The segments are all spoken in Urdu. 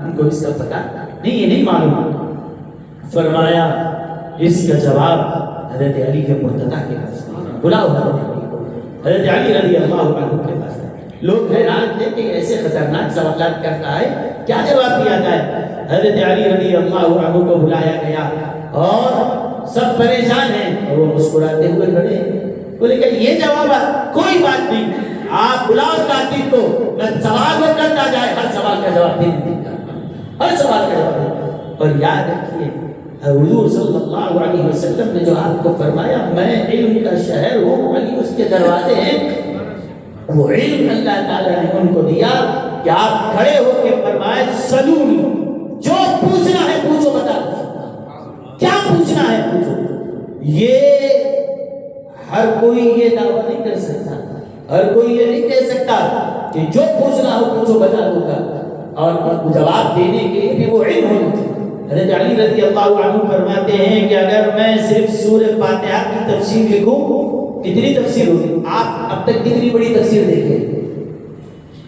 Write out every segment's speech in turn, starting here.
ہم کو اس کا پتہ نہیں، یہ نہیں معلوم. فرمایا اس کا جواب حضرت علی کے مرتضیٰ کے پاس بلاؤ حضرت علی رضی اللہ عنہ کے پاس. لوگ حیران تھے کہ ایسے خطرناک سوالات کرتا ہے، کیا جواب دیا جائے؟ حضرت علی رضی اللہ عنہ کو بلایا گیا اور سب پریشان ہیں اور وہ مسکراتے ہوئے کھڑے ہیں. بولے کہ یہ جواب کوئی بات نہیں، آپ بلاؤ کاتب کو، میں سوال وہ کرتا جائے، ہر سوال کا جواب دینے کا، ہر سوال کا جواب دینے. اور یاد رکھیے حضور صلی اللہ علیہ وسلم نے جو آپ کو فرمایا میں علم کا شہر ہوں، علی اس کے دروازے ہیں، وہ علم اللہ تعالیٰ نے ان کو دیا کہ آپ کھڑے ہو کے فرمائے سلونی، جو پوچھنا ہے پوچھو، بتا کیا پوچھنا ہے پوچھو. یہ ہر کوئی یہ دعویٰ نہیں کر سکتا، ہر کوئی یہ نہیں کہہ سکتا کہ جو پوچھنا ہو پوچھو بتا دوں گا، اور جواب دینے کے لیے بھی وہ علم ہونا چاہیے. حضرت علی رضی اللہ عنہ فرماتے ہیں کہ اگر میں صرف سورہ فاتحہ کی تفسیر لکھوں، کتنی تفسیر ہوگی؟ آپ اب تک کتنی بڑی تفسیر دیکھیں،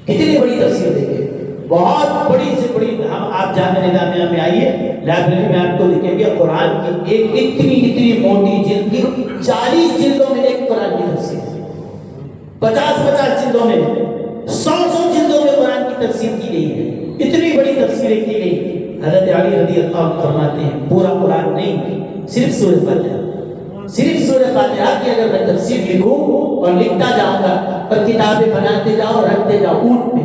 کتنی بڑی تفسیر دیکھیں، بہت بڑی سے بڑی. ہم آپ جامعہ نظامیہ میں آئیے، لائبریری میں آپ کو دکھیں گے قرآن کی ایک اتنی موٹی جلد کی 40 جلدوں میں ایک قرآن کی تفسیر، 50 جلدوں میں، 100 جلدوں میں قرآن کی تفسیر کی گئی ہے. اتنی بڑی تفسیریں کی گئی. حضرت علی رضی اللہ عنہ فرماتے ہیں پورا قرآن نہیں، صرف سورہ فاتحہ، صرف سورہ فاتحہ کی اگر میں تفسیر لکھوں اور لکھتا جاؤں گا اور کتابیں بناتے جاؤ رکھتے جاؤ اونٹ پہ.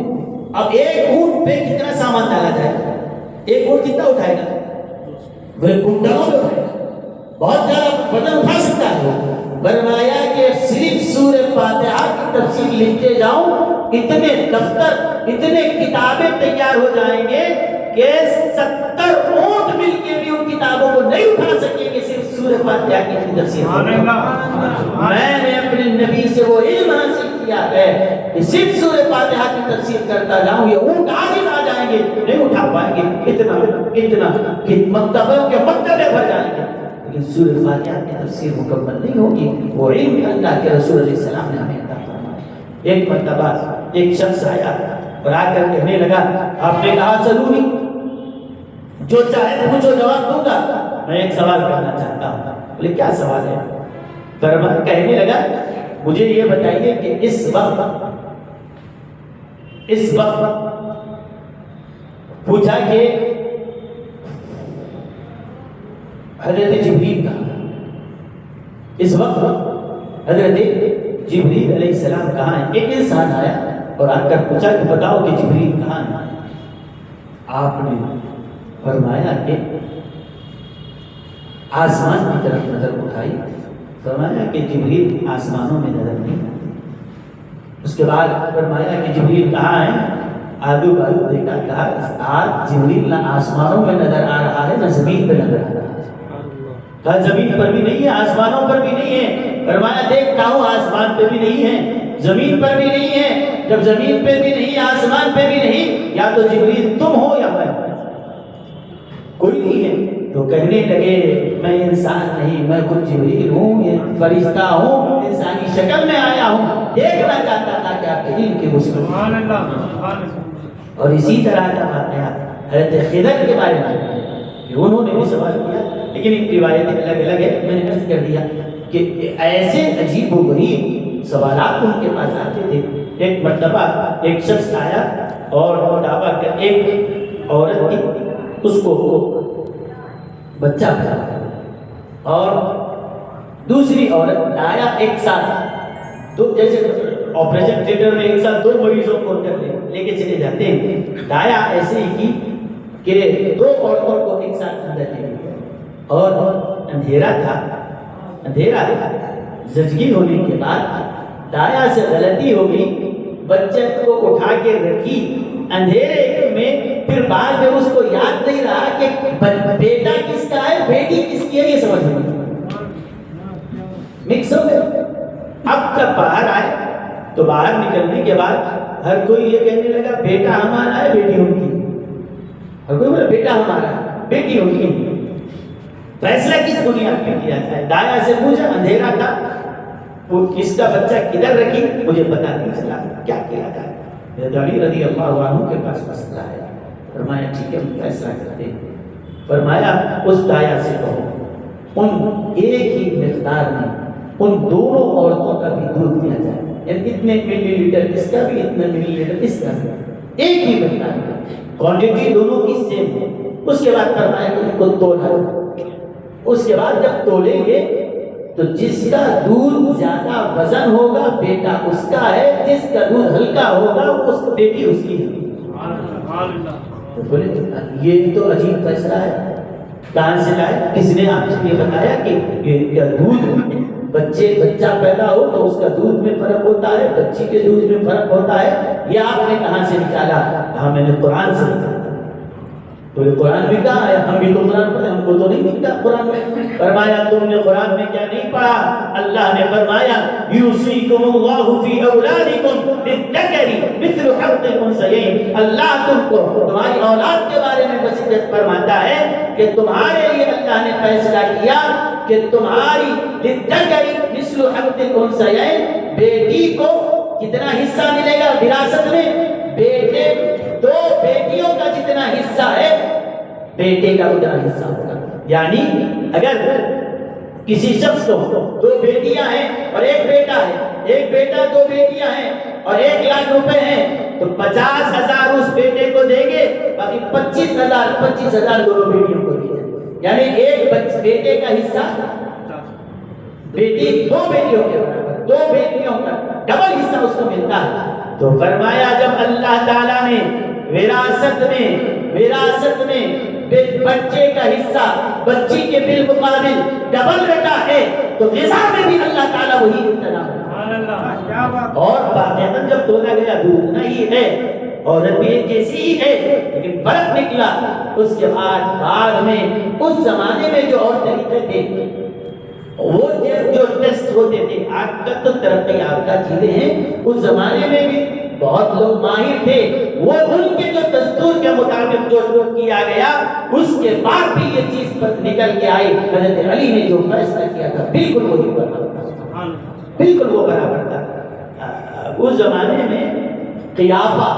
اب ایک اونٹ پہ کتنا سامان ڈالا جائے گا؟ ایک اونٹ کتنا اٹھائے گا؟ وہ کنٹلوں میں اٹھائے گا، بہت زیادہ وزن اٹھا سکتا ہے. فرمایا کہ صرف سورہ فاتحہ کی تفسیر لکھتے جاؤں اتنے دفتر، اتنے کتابیں تیار ہو جائیں گے کہ 70 اونٹ مل کے بھی ان کتابوں کو نہیں اٹھا سکیں گے صرف سورہ فاتحہ کی تفسیر. میں نے اپنے نبی سے وہ علم حاصل کیا ہے کہ صرف سورہ فاتحہ کی تفسیر کرتا جاؤں، یہ اونٹ آج آ جائیں گے، نہیں اٹھا پائیں گے، اتنا مکتبوں کے مکتبے بھر جائیں گے، لیکن سورہ فاتحہ کی تفسیر مکمل نہیں ہوگی. وہ علم اللہ کے رسول علیہ السلام نے ہمیں عطا فرمایا. ایک مرتبہ ایک شخص آیا اور آ کر کہنے لگا آپ نے کہا سلونی، جو چاہے پوچھو جواب دوں گا، میں ایک سوال کرنا چاہتا ہوں. بولے کیا سوال ہے؟ فرمایا کہنے لگا مجھے یہ بتائیے کہ اس وقت پوچھا کہ حضرت جبریل کہاں؟ اس وقت حضرت جبریل علیہ السلام کہاں ہے؟ ایک انسان آیا اور آ کر پوچھا کہ بتاؤ کہ جبریل کہاں ہے؟ آپ نے فرمایا کہ آسمان کی طرف نظر اٹھائی. فرمایا کہ جبریل آسمانوں میں نظر نہیں. اس کے بعد فرمایا کہ جبریل کہاں ہے؟ آدو بادو دیکھا، کہا آج جبریل نہ آسمانوں میں نظر آ رہا ہے نہ زمین پہ نظر آ رہا ہے. کہا زمین پر بھی نہیں ہے، آسمانوں پر بھی نہیں ہے. فرمایا دیکھتا ہوں آسمان پہ بھی نہیں ہے، زمین پر بھی نہیں ہے. جب زمین پہ بھی نہیں، آسمان پہ بھی نہیں، یا تو جبریل تم ہو یا میں، کوئی نہیں ہے. تو کہنے لگے میں انسان نہیں، میں خود جبریل ہوں، فرشتہ ہوں، انسانی شکل میں آیا ہوں، دیکھنا چاہتا تھا کہ آپ کے علم کے وسعت. سبحان اللہ. اور اسی طرح کا واقعہ حضرت خضر کے بارے میں کہ انہوں نے بھی سوال کیا، لیکن ایک روایتیں الگ الگ ہے. میں نے عرض کر دیا کہ ایسے عجیب و غریب سوالات ان کے پاس آتے تھے. ایک مرتبہ ایک شخص آیا اور دعویٰ کر ایک عورت تھی، اس کو بچہ پیدا اور دوسری عورت لایا ایک ساتھ، تو جیسے آپریشن تھیٹر میں ایک ساتھ 2 مریضوں کو لے کے چلے جاتے ہیں، لایا ایسے ہی کی کہ 2 عورتوں کو ایک ساتھ اندر لے گئے اور اندھیرا تھا. اندھیرا زچگی ہونے کے بعد دایا سے غلطی ہو گئی، بچے کو اٹھا کے رکھی اندھیرے میں. پھر بعد میں اس کو یاد نہیں رہا کہ بیٹا کس کا ہے بیٹی کس کی ہے، یہ سمجھ نہیں مکس ہو گیا. اب جب باہر آئے تو باہر نکلنے کے بعد ہر کوئی یہ کہنے لگا بیٹا ہمارا ہے بیٹی ان کی. ہر کوئی بولا بیٹا ہمارا ہے بیٹی ان کی. فیصلہ کس بنیاد پہ کیا جائے؟ دایا سے پوچھا، اندھیرا تھا، وہ کس کا بچہ کدھر رکھی مجھے پتا نہیں چلا، کیا کیا جائے؟ حضرت علی رضی اللہ عنہ کے پاس مسئلہ ہے. فرمایا ٹھیک ہے ہم فیصلہ کرتے ہیں. فرمایا اس دایا سے کہو ان ایک ہی مقدار میں ان دونوں عورتوں کا بھی دودھ دیا جائے، یعنی اتنے ملی لیٹر اس کا بھی، اتنے ملی لیٹر اس کا بھی، ایک ہی مقدار میں، کوانٹٹی دونوں کی سیم ہے. اس کے بعد فرمایا کہ ان کو تولا. اس کے بعد جب تولیں گے تو جس کا دودھ زیادہ وزن ہوگا بیٹا اس کا ہے، جس کا دودھ ہلکا ہوگا اس بیٹی اس کی ہے. تو بولے یہ تو عجیب فیصلہ ہے، کہاں سے لائے؟ کس نے آپ سے یہ بتایا کہ دودھ بچہ پیدا ہو تو اس کا دودھ میں فرق ہوتا ہے، بچی کے دودھ میں فرق ہوتا ہے؟ یہ آپ نے کہاں سے نکالا؟ کہا میں نے قرآن سے نکالا. تو یہ قرآن میں کہا ہے، ہم بھی تو قرآن پڑھے، ہم کو تو نہیں ملتا قرآن میں. فرمایا تم نے قرآن میں کیا نہیں پڑھا؟ اللہ نے فرمایا یوصیکم اللہ فی اولادکم للذکر مثل حظ الانثیین. اللہ تم کو تمہاری اولاد کے بارے میں وصیت فرماتا ہے کہ تمہارے لیے اللہ نے فیصلہ کیا کہ تمہاری للذکر مثل حظ الانثیین، بیٹی کو کتنا حصہ ملے گا وراثت میں؟ بیٹے دو بیٹیوں کا جتنا حصہ ہے بیٹے کا اتنا حصہ ہوگا. یعنی اگر کسی شخص کو دو بیٹیاں ہیں اور ایک بیٹا ہے، ایک بیٹا دو بیٹیاں ہیں اور 1,00,000 روپے ہیں، تو 50,000 اس بیٹے کو دیں گے، باقی 25,000 دونوں بیٹیوں کو دیں گے. یعنی ایک بیٹے کا حصہ بیٹی دو بیٹیوں کے برابر، دو بیٹیوں کا ڈبل حصہ اس کو ملتا ہے. تو فرمایا جب اللہ تعالیٰ نے وراثت میں بچے کا حصہ بچی کے بالمقابل ڈبل رکھا ہے تو غذا میں بھی اللہ تعالیٰ وہی انتظام. اور واقعتاً جب تولا گیا دودھ اتنا ہی ہے، عورت بھی ایک جیسی ہی ہے، لیکن فرق نکلا. اس کے بعد میں اس زمانے میں جو اور طریقے تھے، وہ جو ٹیسٹ ہوتے تھے، آج تک تو ترقی یافتہ چیزیں ہیں، اس زمانے میں بھی بہت لوگ ماہر تھے، وہ ان کے جو دستور کے مطابق جو کیا گیا اس کے بعد بھی یہ چیز پر نکل کے آئی. حضرت علی نے جو فیصلہ کیا تھا بالکل وہی برابر تھا، بالکل وہ برابر تھا. اس زمانے میں قیافہ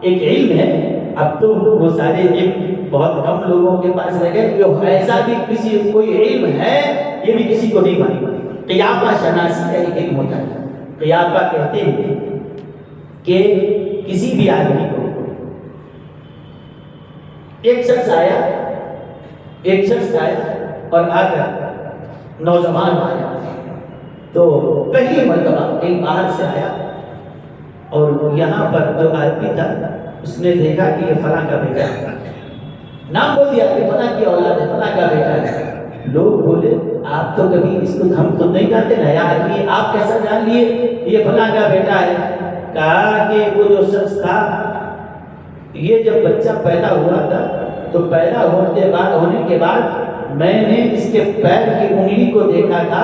ایک علم ہے، اب تو وہ سارے علم بہت کم لوگوں کے پاس رہ گئے. جو ایسا بھی کسی کوئی علم ہے یہ بھی کسی کو نہیں معلوم. قیافہ شناسی کا ایک علم ہوتا ہے. قیافہ کہتے ہیں کہ کسی بھی آدمی کو ایک شخص آیا اور آ کر نوجوان آیا، تو پہلی مرتبہ ایک باہر سے آیا اور یہاں پر جو آدمی تھا اس نے دیکھا کہ یہ فلاں کا بیٹا ہے، نام بول دیا کہ فلاں کی اولاد ہے، فلاں کا بیٹا ہے. لوگ بولے آپ تو کبھی اس کو ہم تو نہیں جانتے، نیا آدمی آپ کیسا جان لیے یہ فلاں کا بیٹا ہے؟ کہا کہ وہ جو شخص تھا یہ جب بچہ پیدا ہوا تھا تو پیدا ہونے کے بعد میں نے اس کے پیر کی انگلی کو دیکھا تھا،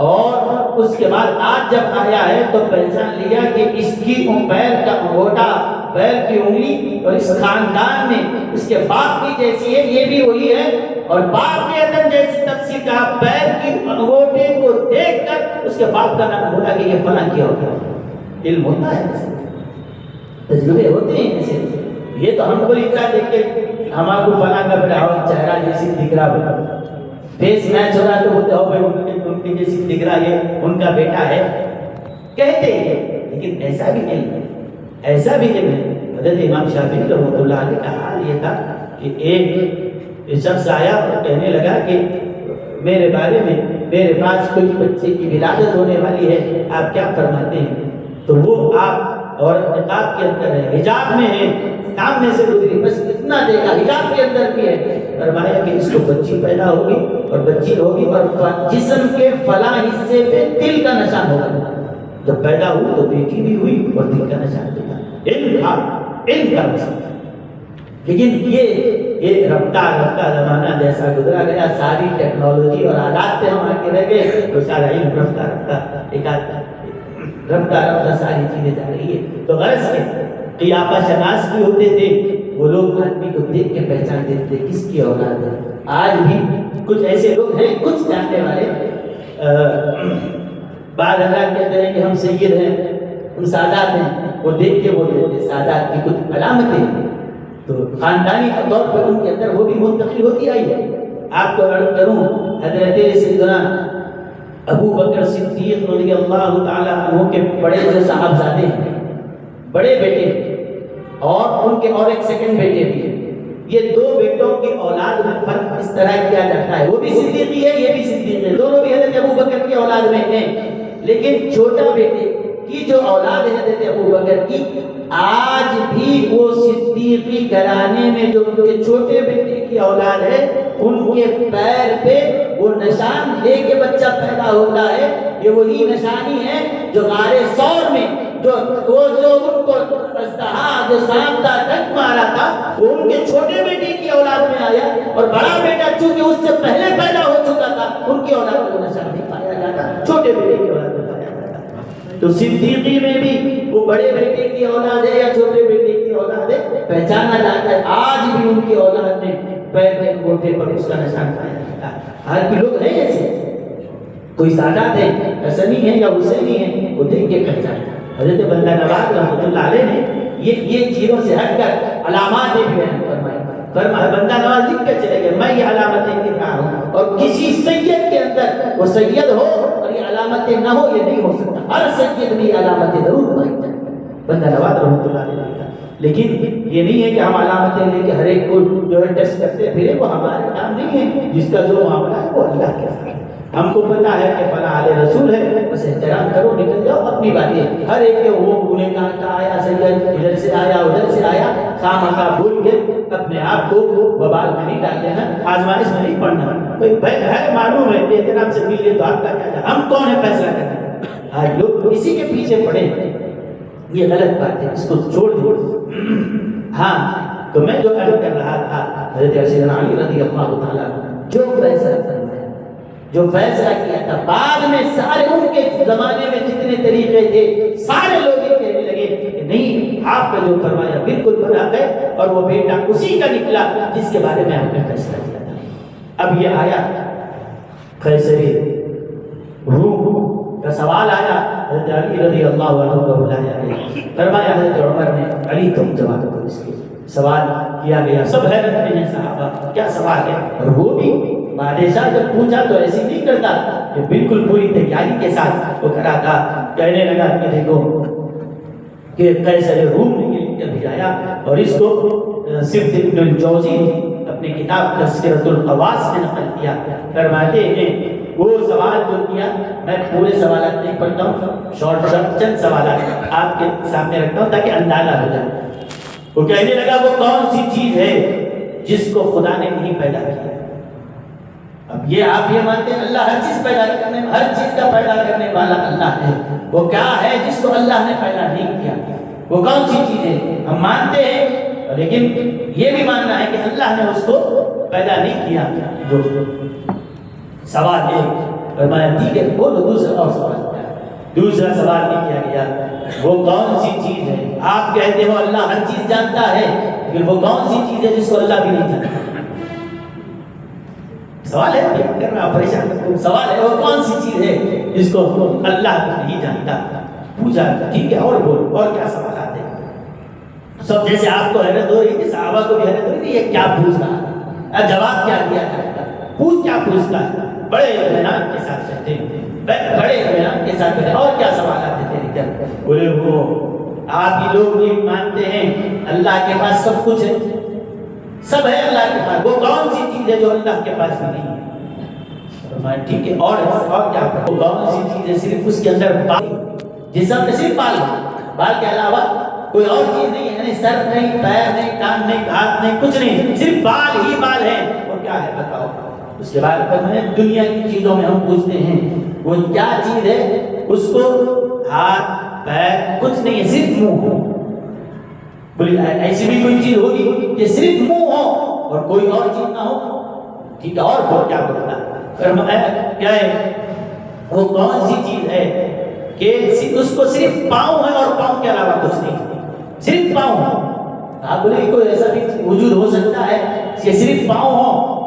اور اس کے بعد آج جب آیا ہے تو پہچان لیا کہ اس کی پیر کا انگوٹا، پیر کی انگلی اور اس خاندان میں اس کے باپ کی جیسی ہے، یہ بھی وہی ہے. اور باپ کے اندر جیسی تفسیر کا پیر کی انگوٹے کو دیکھ کر اس کے باپ کا نام بولا کہ یہ فلاں کیا ہوتا ہے. علم ہوتا ہے، تجربے ہوتے ہیں ایسے. یہ تو ہم کو لکھا دیکھ کے ہمارا کو فلاں کا بیٹا ہو، چہرہ جیسی دکھ رہا، فیس میچ ہو رہا تو بولتے ہو بھائی ان کی جیسی دکھ رہا، یہ ان کا بیٹا ہے کہتے ہیں. لیکن ایسا بھی علم ہے، ایسا بھی علم ہے. حضرت امام شافعی رحمۃ اللہ علیہ کا حال یہ تھا کہ ایک شخص آیا اور کہنے لگا کہ میرے بارے میں میرے پاس کوئی بچے کی ولادت ہونے والی ہے، آپ کیا فرماتے ہیں؟ تو وہ آپ اور نقاب کے اندر ہے، حجاب میں ہے، سامنے سے گزری، بس اتنا دیکھا، حجاب کے اندر بھی ہے. فرمایا کہ اس کو بچی پیدا ہوگی اور بچی ہوگی اور جسم کے فلاں حصے پہ دل کا نشان ہوگا. جب پیدا ہوئی تو بیٹی بھی ہوئی اور دل کا نشان بھی تھا. علم تھا، علم کا مسئلہ. لیکن یہ رفتہ زمانہ جیسا گزرا گیا، ساری ٹیکنالوجی اور آلات پہ ہم آگے رہ گئے تو سارا علم رفتہ ساری چیزیں جا رہی ہے. تو غرض ہے قیافہ شناس بھی ہوتے تھے، وہ لوگ آدمی کو دیکھ کے پہچان دیتے تھے کس کی اولاد ہے. آج بھی کچھ ایسے لوگ ہیں، کچھ جاننے والے، بعض حضرات کہتے ہیں کہ ہم سید ہیں، ہم سادات ہیں، وہ دیکھ کے بول دیتے سادات کی کچھ علامتیں. تو خاندانی طور پر ان کے اندر وہ بھی منتقل ہوتی آئی ہے. آپ کو عرض کروں حضرت سیدنا ابو بکر صدیق رضی اللہ تعالیٰ عنہ کے بڑے جو صاحبزادے ہیں، بڑے بیٹے اور ان کے اور ایک سیکنڈ بیٹے بھی ہیں. یہ دو بیٹوں کی اولاد میں فرق اس طرح کیا جاتا ہے، وہ بھی صدیقی ہے یہ بھی صدیق ہے، دونوں بھی حضرت ابو بکر کی اولاد میں ہیں. لیکن چھوٹا بیٹے کی جو اولاد ہے حضرت ابو بکر کی، آج بھی وہ صدیقی گھرانے میں جو ان کے چھوٹے بیٹے کی اولاد ہے ان کے پیر پہ وہ نشان لے کے بچہ پیدا ہوتا ہے. یہ وہی نشانی ہے جو غار ثور میں جو ان کو جو سانپ کا ڈنک مارا تھا وہ ان کے چھوٹے بیٹے کی اولاد میں آیا، اور بڑا بیٹا چونکہ اس سے پہلے پیدا ہو چکا تھا ان کی اولاد میں نشان نہیں پایا جاتا، چھوٹے بیٹے کی اولاد میں پایا جاتا. تو صدیقی میں بھی وہ بڑے بیٹے کی اولاد ہے یا چھوٹے بیٹے کی اولاد ہے پہچانا جاتا ہے. آج بھی ان کی اولاد میں پیر کے انگوٹھے پر اس کا نشان پایا جاتا ہے. آج بھی لوگ ہیں ایسے، کوئی سادات ہے، حسنی ہے یا حسینی ہے، وہ دیکھ کے پہچانا. حضرت بندہ نواز رحمۃ اللہ علیہ نے یہ چیزوں سے ہٹ کر علامات بھی بیان فرمایا. بندہ نواز لکھ کر چلے گئے میں یہ علامتیں لکھ رہا ہوں، اور کسی سید کے اندر وہ سید ہو اور یہ علامتیں نہ ہو یہ نہیں ہو سکتا. ہر سید میں یہ علامتیں ضرور پائی جائیں. بندہ نواز رحمۃ اللہ علیہ نے. لیکن یہ نہیں ہے کہ ہم علامتیں لے کے ہر ایک کو جو ہے ٹیسٹ کرتے پھرے، وہ ہمارے کام نہیں ہے. جس کا جو معاملہ ہے وہ اللہ کے ساتھ ہے. ہم کو پتا ہے کہ فلاں اہل رسول ہے، بس احترام کرو، نکل جاؤ اپنی باتیں. ہر ایک کے وہ گنہ کا آیا سید ادھر سے آیا ادھر سے آیا، خواہ بھول کے اپنے آپ کو وبال میں نہیں ڈال دینا، آزمائش میں نہیں پڑنا. ہے معلوم ہے احترام سے مل لیے تو آپ کا کیا، ہم کون ہے فیصلہ کرنا. آج لوگ اسی کے پیچھے پڑے، یہ غلط بات ہے، اس کو چھوڑ دو. ہاں تو میں جو عرض کر رہا تھا حضرت سیدنا علی رضی اللہ تعالیٰ جو فیصلہ کرنا ہے، جو فیصلہ کیا تھا، بعد میں سارے ان کے زمانے میں جتنے طریقے تھے سارے لوگ یہ کہنے لگے کہ نہیں آپ کا جو فرمایا بالکل برابر ہے، اور وہ بیٹا اسی کا نکلا جس کے بارے میں آپ نے فیصلہ کیا تھا. اب یہ آیا قیصر روم کا سوال آیا، حضرت علی رضی اللہ عنہ کو بلایا گیا. فرمایا حضرت عمر نے علی تم جواب دو اس کے. سوال کیا گیا، سب حیرت میں ہیں صحابہ کیا سوال ہے. اور وہ بھی بادشاہ جب پوچھا تو ایسی نہیں کرتا کہ بالکل پوری تیاری کے ساتھ وہ کرا تھا. کہنے لگا کہ دیکھو کہ قیصر روم نے یہ لکھ کر بھیجایا، اور اس کو صرف ابن الجوزی نے اپنی کتاب تذکرۃ القواص میں نقل کیا. فرماتے ہیں وہ سوال جو کیا، میں پورے سوالات نہیں پڑھتا ہوں، شارٹ چند سوالات آپ کے سامنے رکھتا ہوں تاکہ اندازہ ہو جائے. وہ کہنے لگا وہ کون سی چیز ہے جس کو خدا نے نہیں پیدا کیا. اب یہ آپ یہ مانتے ہیں اللہ ہر چیز پیدا کرنے، ہر چیز کا پیدا کرنے والا اللہ ہے. وہ کیا ہے جس کو اللہ نے پیدا نہیں کیا؟ وہ کون سی چیز ہے؟ ہم مانتے ہیں، لیکن یہ بھی ماننا ہے کہ اللہ نے اس کو پیدا نہیں کیا. جو سوال ہے فرمایا ٹھیک ہے بولو دوسرا اور سوال. دوسرا سوال یہ کیا گیا وہ کون سی چیز ہے؟ آپ کہتے ہو اللہ ہر چیز جانتا ہے، لیکن وہ کون سی چیز ہے جس کو اللہ بھی نہیں جانتا؟ سوال ہے کر رہا پریشان. سوال ہے وہ کون سی چیز ہے جس کو اللہ نہیں جانتا؟ پوچھا ٹھیک ہے اور بول، اور کیا سوالات ہیں؟ سب جیسے آپ کو حیرت ہو رہی تھی صحابہ کو بھی حیرت ہو رہی تھی یہ کیا پوچھ رہا ہے، جواب کیا دیا جائے گا، پوچھ کیا پوچھتا ہے. بڑے اطمینان کے ساتھ کہتے ہیں، بڑے اطمینان کے ساتھ کہتے ہیں اور کیا سوالات ہیں تیری طرف؟ بولے وہ آپ یہ لوگ یہ مانتے ہیں اللہ کے پاس سب کچھ ہے، سب ہے اللہ کے پاس، وہ کون سی چیز ہے جو اللہ کے پاس نہیں ہے؟ ٹھیک ہے اور کیا؟ وہ کون سی چیز ہے صرف اس کے اندر بال، جسم میں صرف بال کے علاوہ کوئی اور چیز نہیں ہے، یعنی سر نہیں، پیر نہیں، کان نہیں، ہاتھ نہیں، کچھ نہیں، صرف بال ہی بال ہے. وہ کیا ہے بتاؤ؟ اس کے بعد دنیا کی چیزوں میں ہم پوچھتے ہیں وہ کیا چیز ہے؟ اس کو ہاتھ پیر کچھ نہیں ہے، صرف منہ. بولی ایسی بھی کوئی چیز ہوگی کہ صرف منہ ہو اور کوئی اور چیز نہ ہو؟ ٹھیک ہے اور کیا بولتا ہے؟ کیا ہے وہ کون سی چیز ہے کہ اس کو صرف پاؤں ہے اور پاؤں کے علاوہ کچھ نہیں، صرف پاؤں ہو؟ آپ بولے کوئی ایسا بھی وجود ہو سکتا ہے کہ صرف پاؤں ہو،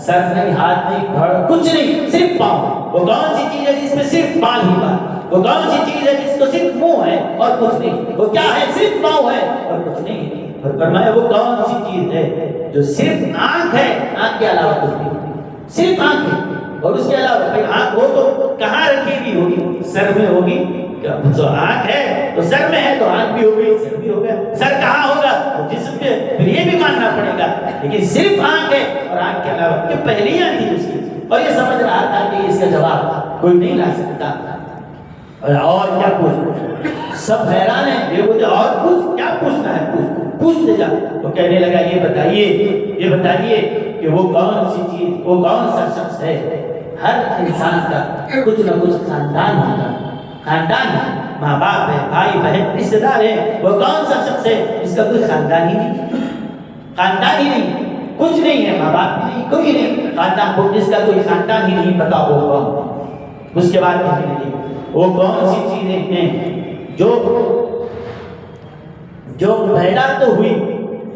سر نہیں، ہاتھ نہیں، پھڑ کچھ نہیں، صرف پاؤں؟ وہ کون سی چیز ہے جس میں صرف بال ہی بال؟ وہ کون سی چیز ہے جس کو صرف منہ ہے اور کچھ نہیں؟ وہ کیا ہے؟ صرف پاؤں ہے اور کچھ نہیں. اور فرمایا وہ کون سی چیز ہے جو صرف آنکھ ہے، آنکھ کے علاوہ کچھ نہیں، صرف آنکھ ہے اور اس کے علاوہ بھائی آنکھ ہو تو کہاں رکھی بھی ہوگی؟ سر میں ہوگی، تو آنکھ ہے تو سر میں ہے تو آنکھ بھی ہوگی، سر بھی ہوگا، سر کہاں ہوگا تو جسم پہ، پھر یہ بھی ماننا پڑے گا، لیکن صرف آنکھ ہے اور آنکھ کے علاوہ یہ پہلیاں تھی اس کی، اور یہ سمجھ رہا تھا کہ اس کا جواب کوئی نہیں لا سکتا، اور کیا پوچھ، سب حیران ہیں، یہ بولتے اور پوچھ، کیا پوچھنا ہے، پوچھ دے جا، تو کہنے لگا یہ بتائیے کہ وہ کون سی چیز، وہ کون سا شخص ہے، ہر انسان کا کچھ نہ کچھ خاندان ہوتا ہے، خاندان ہے، ماں باپ ہے، بھائی بہن، رشتے دار ہے، وہ کون سا شخص ہے جس کا کوئی خاندان ہی نہیں، خاندان ہی نہیں، کچھ نہیں ہے، ماں باپ بھی نہیں، کوئی نہیں، خاندان، جس کا کوئی خاندان ہی نہیں، پتا وہ کون۔ اس کے بعد کہنے لگے وہ کون سی چیزیں ہیں جو پیدا تو ہوئی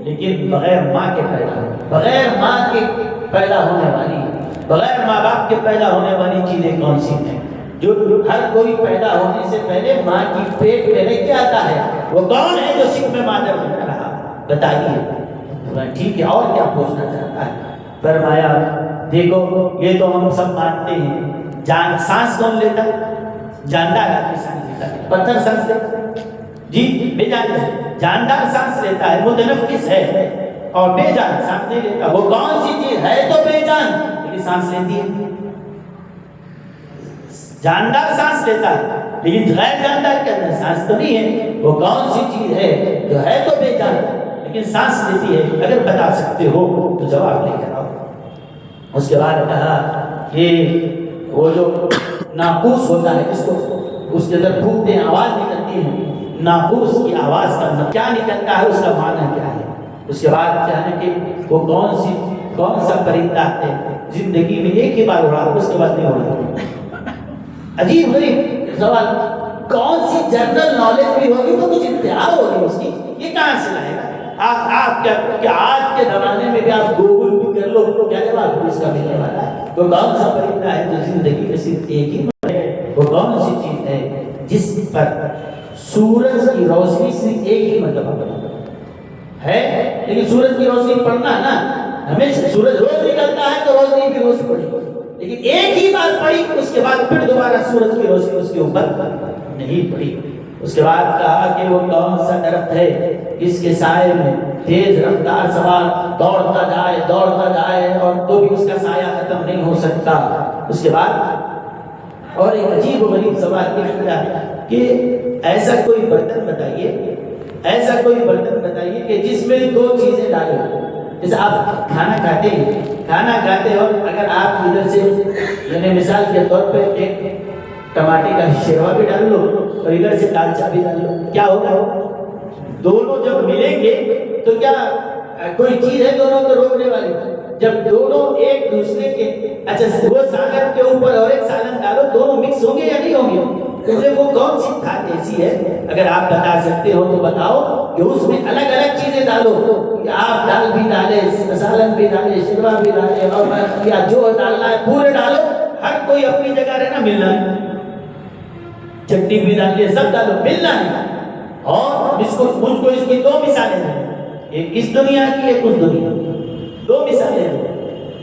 لیکن بغیر ماں کے پیدا ہوئی، بغیر ماں کے پیدا ہونے والی، بغیر ماں باپ کے پیدا ہونے والی چیزیں کون سی ہیں جو ہر کوئی پیدا ہونے سے پہلے ماں کی پیٹ میں رہ کے آتا ہے، وہ کون ہے جو شکم مادر بنا رہا، بتائیے۔ ٹھیک ہے، اور کیا پوچھنا چاہتا ہے؟ فرمایا دیکھو یہ تو ہم سب مانتے ہیں، جان سانس کون لیتا ہے؟ جاندار آدمی سانس لیتا ہے، پتھر سانس لیتا ہے جی، بے جان، جاندار سانس لیتا ہے، متنفس ہے، اور بے جان سانس نہیں لیتا، وہ کون سی چیز ہے تو بے جان لیکن سانس لیتی ہے؟ جاندار سانس لیتا ہے لیکن غیر جاندار کے اندر سانس تو نہیں ہے، وہ کون سی چیز ہے جو ہے تو بے جان لیکن سانس لیتی ہے؟ اگر بتا سکتے ہو تو جواب لے کر آؤ۔ اس کے بعد کہا کہ وہ جو ناقوس ہوتا ہے، اس کو اس کے اندر پھونکتے ہیں، آواز نکلتی ہے، ناقوس کی آواز کا کیا نکلتا ہے، اس کا معنی کیا ہے؟ اس کے بعد کہنے کہ وہ کون سا پرندہ ہے زندگی میں ایک ہی بار اڑا، اس کے بعد نہیں اڑا۔ عجیب غریب سوال، کون سی جنرل نالج بھی ہوگی تو کچھ انتہا ہوگی اس کی، یہ کہاں سے لائے گا؟ آپ کیا آج کے زمانے میں بھی آپ گوگل بھی کر لو تو کیا جواب اس کا ملنے والا ہے؟ وہ کون سا پرندہ ہے جو زندگی میں صرف ایک ہی بار ہے؟ وہ کون سی چیز ہے جس پر سورج کی روشنی صرف ایک ہی مرتبہ ہے؟ لیکن سورج کی روشنی پڑنا نا، ہمیشہ سورج روز نکلتا ہے تو روشنی بھی روز پڑی، لیکن ایک ہی بار پڑی، اس کے بعد پھر دوبارہ سورج کی روشنی اس کے اوپر نہیں پڑی۔ اس کے بعد کہا کہ وہ کون سا درخت ہے جس کے سائے میں تیز رفتار سوار دوڑتا جائے اور تو بھی اس کا سایہ ختم نہیں ہو سکتا۔ اس کے بعد اور ایک عجیب و غریب سوال یہ کیا کہ ایسا کوئی برتن بتائیے کہ جس میں دو چیزیں ڈالو، جیسے آپ کھانا کھاتے ہو، اگر آپ ادھر سے یعنی مثال کے طور پہ ایک ٹماٹر کا شیروا بھی ڈال لو اور ادھر سے دالچا بھی ڈال لو، کیا ہوگا؟ دونوں جب ملیں گے تو کیا کوئی چیز ہے دونوں کو روکنے والی؟ جب دونوں ایک دوسرے کے، اچھا وہ سالن کے اوپر اور ایک سالن ڈالو، دونوں مکس ہوں گے یا نہیں ہوں گے؟ تمہیں وہ کون سی کھاد ایسی ہے اگر آپ بتا سکتے ہو تو بتاؤ کہ اس میں الگ الگ چیزیں ڈالو، کہ آپ دال بھی ڈالے، سالن بھی ڈالے، شیروا بھی ڈالے، اور یا جو ڈالنا ہے پورے ڈالو، ہر کوئی اپنی جگہ رہنا، ملنا ہے، چٹنی بھی ڈالیے، سب ڈالو، ملنا ہے۔ اور مجھ کو اس کی دو مثالیں ہیں، ایک اس دنیا کی، ایک اس دنیا کی، دو مثالیں ہیں۔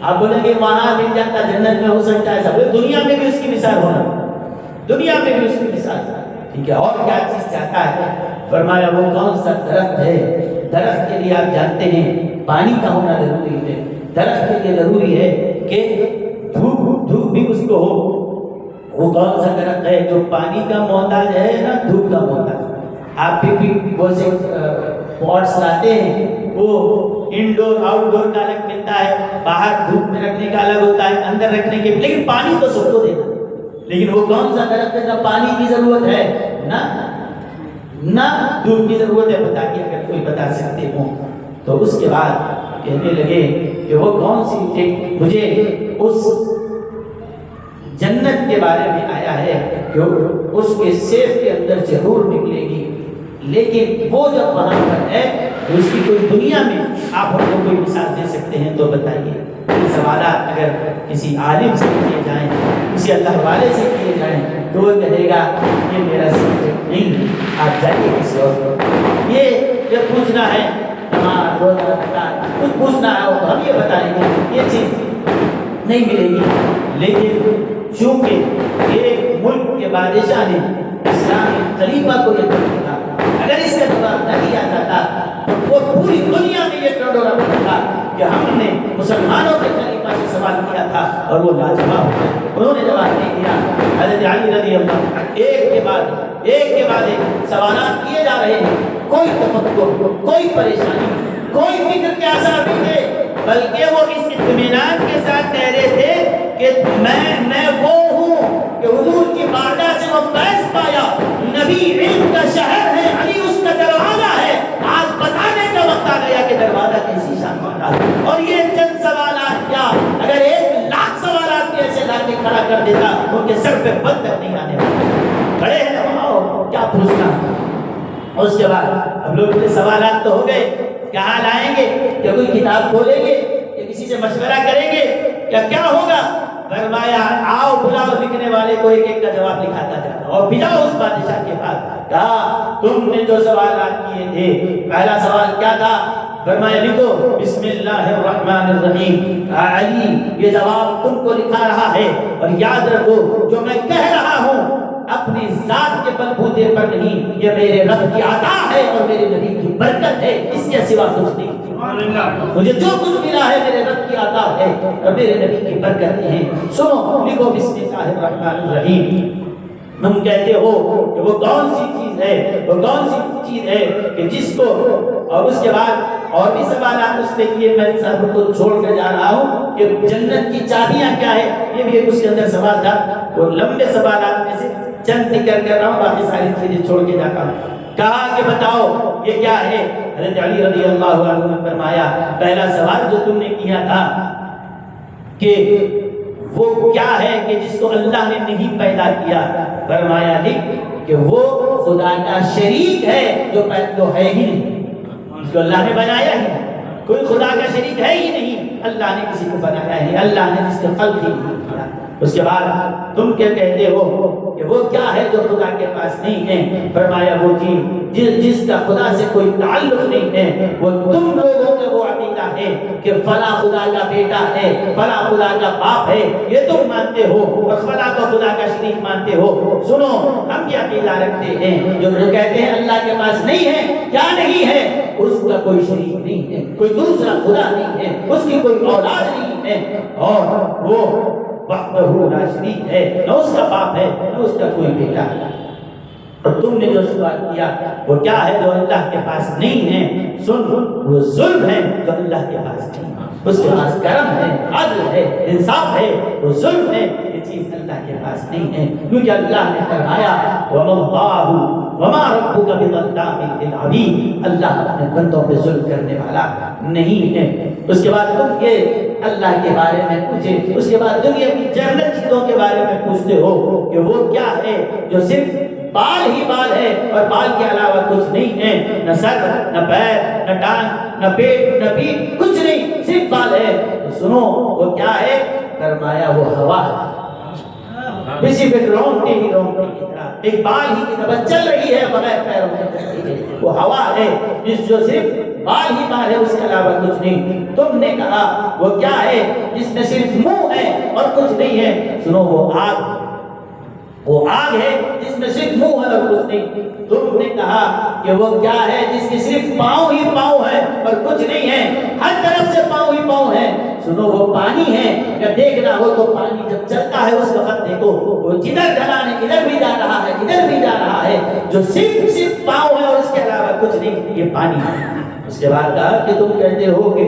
آپ بولیں گے وہاں مل جاتا، جنت میں ہو سکتا ہے، سب دنیا میں بھی اس کی مثال ہونا، دنیا میں بھی اس کی مثال، ٹھیک ہے؟ اور کیا چیز چاہتا ہے؟ فرمایا وہ کون سا درخت ہے، درخت کے لیے آپ جانتے ہیں پانی کا ہونا ضروری ہے، درخت کے لیے ضروری ہے کہ دھوپ بھی اس کو ہو، وہ کون سا درخت ہے جو پانی کا محتاج ہے نا دھوپ کا محتاج؟ آپ بھی وہ سے پوٹس لاتے ہیں، وہ انڈور آؤٹ ڈور کا الگ ملتا ہے، باہر دھوپ میں رکھنے کا الگ ہوتا ہے، اندر رکھنے کے، لیکن پانی تو سب کو دینا، لیکن وہ کون سا درخت ہے جب پانی کی ضرورت ہے نہ دھوپ کی ضرورت ہے؟ بتائیے اگر کوئی بتا سکتے ہو تو۔ اس کے بعد کہنے لگے کہ وہ کون سی، مجھے اس جنت کے بارے میں آیا ہے کہ اس کے سیف کے اندر ضرور نکلے گی، لیکن وہ جب وہاں پر ہے تو اس کی کوئی دنیا میں آپ ہم کو کوئی مثال دے سکتے ہیں تو بتائیے۔ یہ سوالات اگر کسی عالم سے کیے جائیں، کسی اللہ والے سے کیے جائیں تو وہ کہے گا یہ میرا سبجیکٹ نہیں ہے، آپ جائیے کسی اور کو۔ یہ پوچھنا ہے نماز روزہ زکات کچھ پوچھنا ہے تو ہم یہ بتائیں گے یہ چیز نہیں ملے گی، لیکن چونکہ ایک ملک کے بادشاہ نے اسلامی خلیفہ کو یہ کہا، اگر اس کا جواب نہ دیا جاتا تو وہ پوری دنیا میں یہ ڈنڈورا پڑتا کہ ہم نے مسلمانوں کے خلیفہ سے سوال کیا تھا اور وہ لاجواب ہو گئے، انہوں نے جواب نہیں دیا۔ حضرت علی رضی اللہ عنہ ایک کے بعد ایک سوالات کیے جا رہے ہیں، کوئی تفکر، کوئی پریشانی، کوئی فکر کے آثار نہیں تھے، بلکہ وہ اس اطمینان کے ساتھ کہہ رہے تھے کہ میں وہ ہوں کہ حضور کی بارگاہ سے وہ فیض پایا، نبی علم کا شہر ہے، علی اس کا دروازہ ہے، آج بتانے کا وقت آ گیا کہ دروازہ کیسی شان والا ہے۔ اور یہ چند سوالات کیا، اگر 1,00,000 سوالات بھی ایسے لا کے کھڑا کر دیتا ان کے سر پہ بندر نہیں آنے والے، کھڑے ہیں ہم، کیا پوچھنا۔ اور اس کے بعد ہم لوگ کے سوالات تو ہو گئے، کہاں لائیں گے، کہ کوئی کتاب کھولیں گے یا کسی سے مشورہ کریں گے، کیا ہوگا؟ فرمایا آؤ بلاؤ لکھنے والے کو ایک ایک کا جواب لکھاتا جاتا اور بھیجاؤ اس بادشاہ کے پاس۔ کہا تم نے جو سوالات کیے تھے، پہلا سوال کیا تھا؟ فرمایا لکھو بسم اللہ الرحمن الرحیم۔ علی یہ جواب تم کو لکھا رہا ہے، اور یاد رکھو جو میں کہہ رہا ہوں اپنی ذات کے بلبوتے پر نہیں، یہ میرے رب کی عطا ہے اور میرے نبی کی برکت ہے، اس کے سوا کچھ نہیں۔ مجھے جو کچھ ملا ہے میرے رب کی عطا ہے اور میرے نبی کی برکت ہے۔ سنو، لکھو بسم اللہ الرحمن الرحیم۔ تم کہتے ہو کہ وہ کون سی چیز ہے، وہ کون سی چیز ہے کہ جس کو، اور اس کے بعد اور بھی سوالات اس میں کیے، میں سب کو چھوڑ کر جا رہا ہوں کہ جنت کی چابیاں کیا ہے، یہ بھی ایک اس کے اندر سوال تھا۔ وہ لمبے سوالات میں سے چند ذکر کر رہا ہوں، باقی ساری چیزیں چھوڑ کے جاتا ہوں۔ کہا کہ بتاؤ یہ کیا ہے؟ حضرت علی رضی اللہ عنہ نے فرمایا پہلا سوال جو تم نے کیا تھا کہ وہ کیا ہے کہ جس کو اللہ نے نہیں پیدا کیا، فرمایا لکھ کہ وہ خدا کا شریک ہے جو ہے ہی نہیں، جو اللہ نے بنایا ہی نہیں، کوئی خدا کا شریک ہے ہی نہیں، اللہ نے کسی کو بنایا ہی، اللہ نے جس کے خلق ہی نہیں کیا۔ اس کے بعد تم کیا کہتے ہو کہ وہ کیا ہے جو خدا کے پاس نہیں ہے؟ فرمایا وہ چیز جس کا خدا سے کوئی تعلق نہیں ہے، وہ تم لوگوں کا وہ عقیدہ ہے کہ فلاں خدا کا بیٹا ہے، فلاں خدا کا باپ ہے، یہ تم مانتے ہو اور فلاں کو خدا کا شریک مانتے ہو۔ سنو، ہم یہ عقیدہ رکھتے ہیں جو کہتے ہیں اللہ کے پاس نہیں ہے، کیا نہیں ہے؟ اس کا کوئی شریک نہیں ہے، کوئی دوسرا خدا نہیں ہے، اس کی کوئی اولاد نہیں ہے، اور وہ وحدہ لا شریک ہے، نہ اس کا باپ ہے نہ اس کا کوئی بیٹا ہے۔ اور تم نے جو سوال کیا وہ کیا ہے جو اللہ کے پاس نہیں ہے؟ سن، وہ ظلم ہے جو اللہ کے پاس نہیں ہے، اس کے پاس کرم ہے، عدل ہے، انصاف ہے، وہ ظلم ہے، یہ چیز اللہ کے پاس نہیں ہے، کیونکہ اللہ نے فرمایا وَمَا رَبُّكَ بِظَلَّامٍ لِّلْعَبِيدِ، اللہ اپنے بندوں پہ ظلم کرنے والا نہیں ہے۔ اس کے بعد تم یہ اللہ کے بارے میں پوچھے، اس کے بعد دنیا کی جنت چیزوں کے بارے میں پوچھتے ہو کہ وہ کیا ہے جو صرف بال ہی بال ہے اور بال کے علاوہ کچھ نہیں ہے، نہ سر نہ پیر نہ ٹانگ نہ پیٹ نہ پیٹھ، کچھ نہیں، صرف بال ہے۔ تو سنو وہ کیا ہے؟ فرمایا وہ ہوا ہے، کسی پہ رونگٹے ہی رونگٹے کی طرح ایک بال ہی کی طرح چل رہی ہے بغیر پیروں کے چلتی ہے، وہ ہوا ہے جس جو صرف بال ہی بال ہے، اس کے علاوہ کچھ نہیں۔ تم نے کہا وہ کیا ہے جس میں صرف منہ ہے اور کچھ نہیں ہے؟ سنو وہ آگ، وہ آگ ہے جس میں صرف منہ ہے اور کچھ نہیں۔ تم نے کہا کہ وہ کیا ہے جس کے صرف پاؤں ہی پاؤں ہے اور کچھ نہیں ہے، ہر طرف سے پاؤں ہی پاؤں ہے۔ سنو وہ پانی ہے، یا دیکھنا ہو تو پانی جب چلتا ہے اس وقت دیکھو وہ جدھر ڈھلانے ادھر بھی جا رہا ہے ادھر بھی جا رہا ہے، جو صرف پاؤں ہے اور اس کے علاوہ کچھ نہیں، یہ پانی ہے۔ اس کے بعد کہا کہ تم کہتے ہو کہ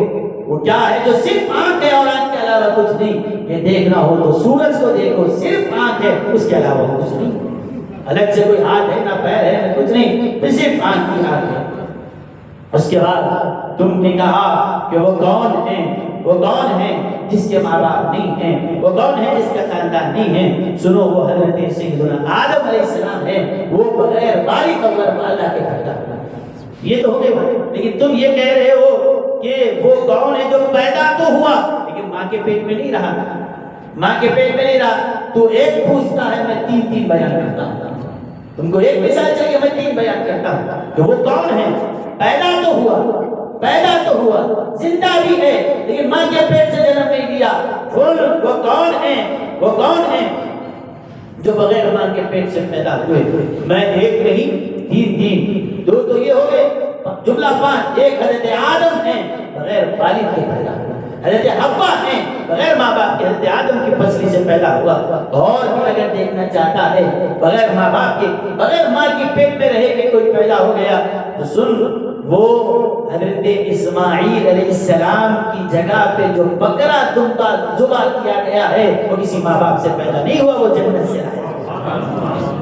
وہ کیا ہے جو صرف آنکھ ہے اور آنکھ کے علاوہ کچھ نہیں، یہ دیکھنا ہو تو سورج کو دیکھو، صرف آنکھ ہے اس کے علاوہ کچھ نہیں، الگ سے کوئی ہاتھ ہے نہ پیر ہے نہ کچھ نہیں، صرف آنکھ کی آنکھ ہے۔ اس کے بعد تم نے کہا کہ وہ کون ہے، وہ کون ہے جس کے ماں باپ نہیں ہیں، وہ کون ہے جس کا خاندان نہیں ہے؟ سنو وہ حضرت سیدنا آدم علیہ السلام ہے، وہ بغیر بالغ عمر اللہ کے پیدا ہوا۔ یہ تو ہو گئے بھائی، لیکن تم یہ کہہ رہے ہو کہ وہ کون ہے جو پیدا تو ہوا لیکن ماں کے پیٹ میں نہیں رہا، ماں کے پیٹ میں نہیں رہا۔ تو ایک پوچھتا ہے میں تین بیان کرتا ہوں، تم کو ایک مثال چاہیے میں 3 بیان کرتا ہوں کہ وہ کون ہے۔ پیدا تو ہوا پیدا تو ہوا، زندہ بھی ہے، لیکن ماں کے پیٹ سے جنم نہیں لیا۔ قل وہ کون ہیں، وہ کون ہیں جو بغیر ماں کے پیٹ سے پیدا ہوئے؟ میں ایک نہیں، تین، دو تو یہ ہو گئے، جملہ 5۔ ایک حضرت آدم ہیں، بغیر والد کے پیدا ہوئے۔ حضرت حوا ہیں، بغیر ماں باپ کے حضرت آدم کی پسلی سے پیدا ہوا۔ اور بھی اگر دیکھنا چاہتا ہے بغیر ماں باپ کے، بغیر ماں کی پیٹ میں رہے کہ کوئی پیدا ہو گیا، تو سن، وہ حضرت اسماعیل علیہ السلام کی جگہ پہ جو بکرا دمبا ذبح کیا گیا ہے، وہ کسی ماں باپ سے پیدا نہیں ہوا، وہ جنت سے آیا۔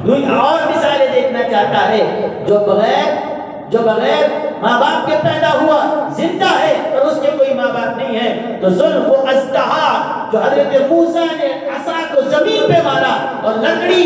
کوئی اور مثالیں دیکھنا چاہتا ہے جو بغیر ماں باپ کے پیدا ہوا، زندہ ہے اور اس کے کوئی ماں باپ نہیں ہے، تو سن، وہ اژدہا جو حضرت موسیٰ نے عصا کو زمین پہ مارا اور لکڑی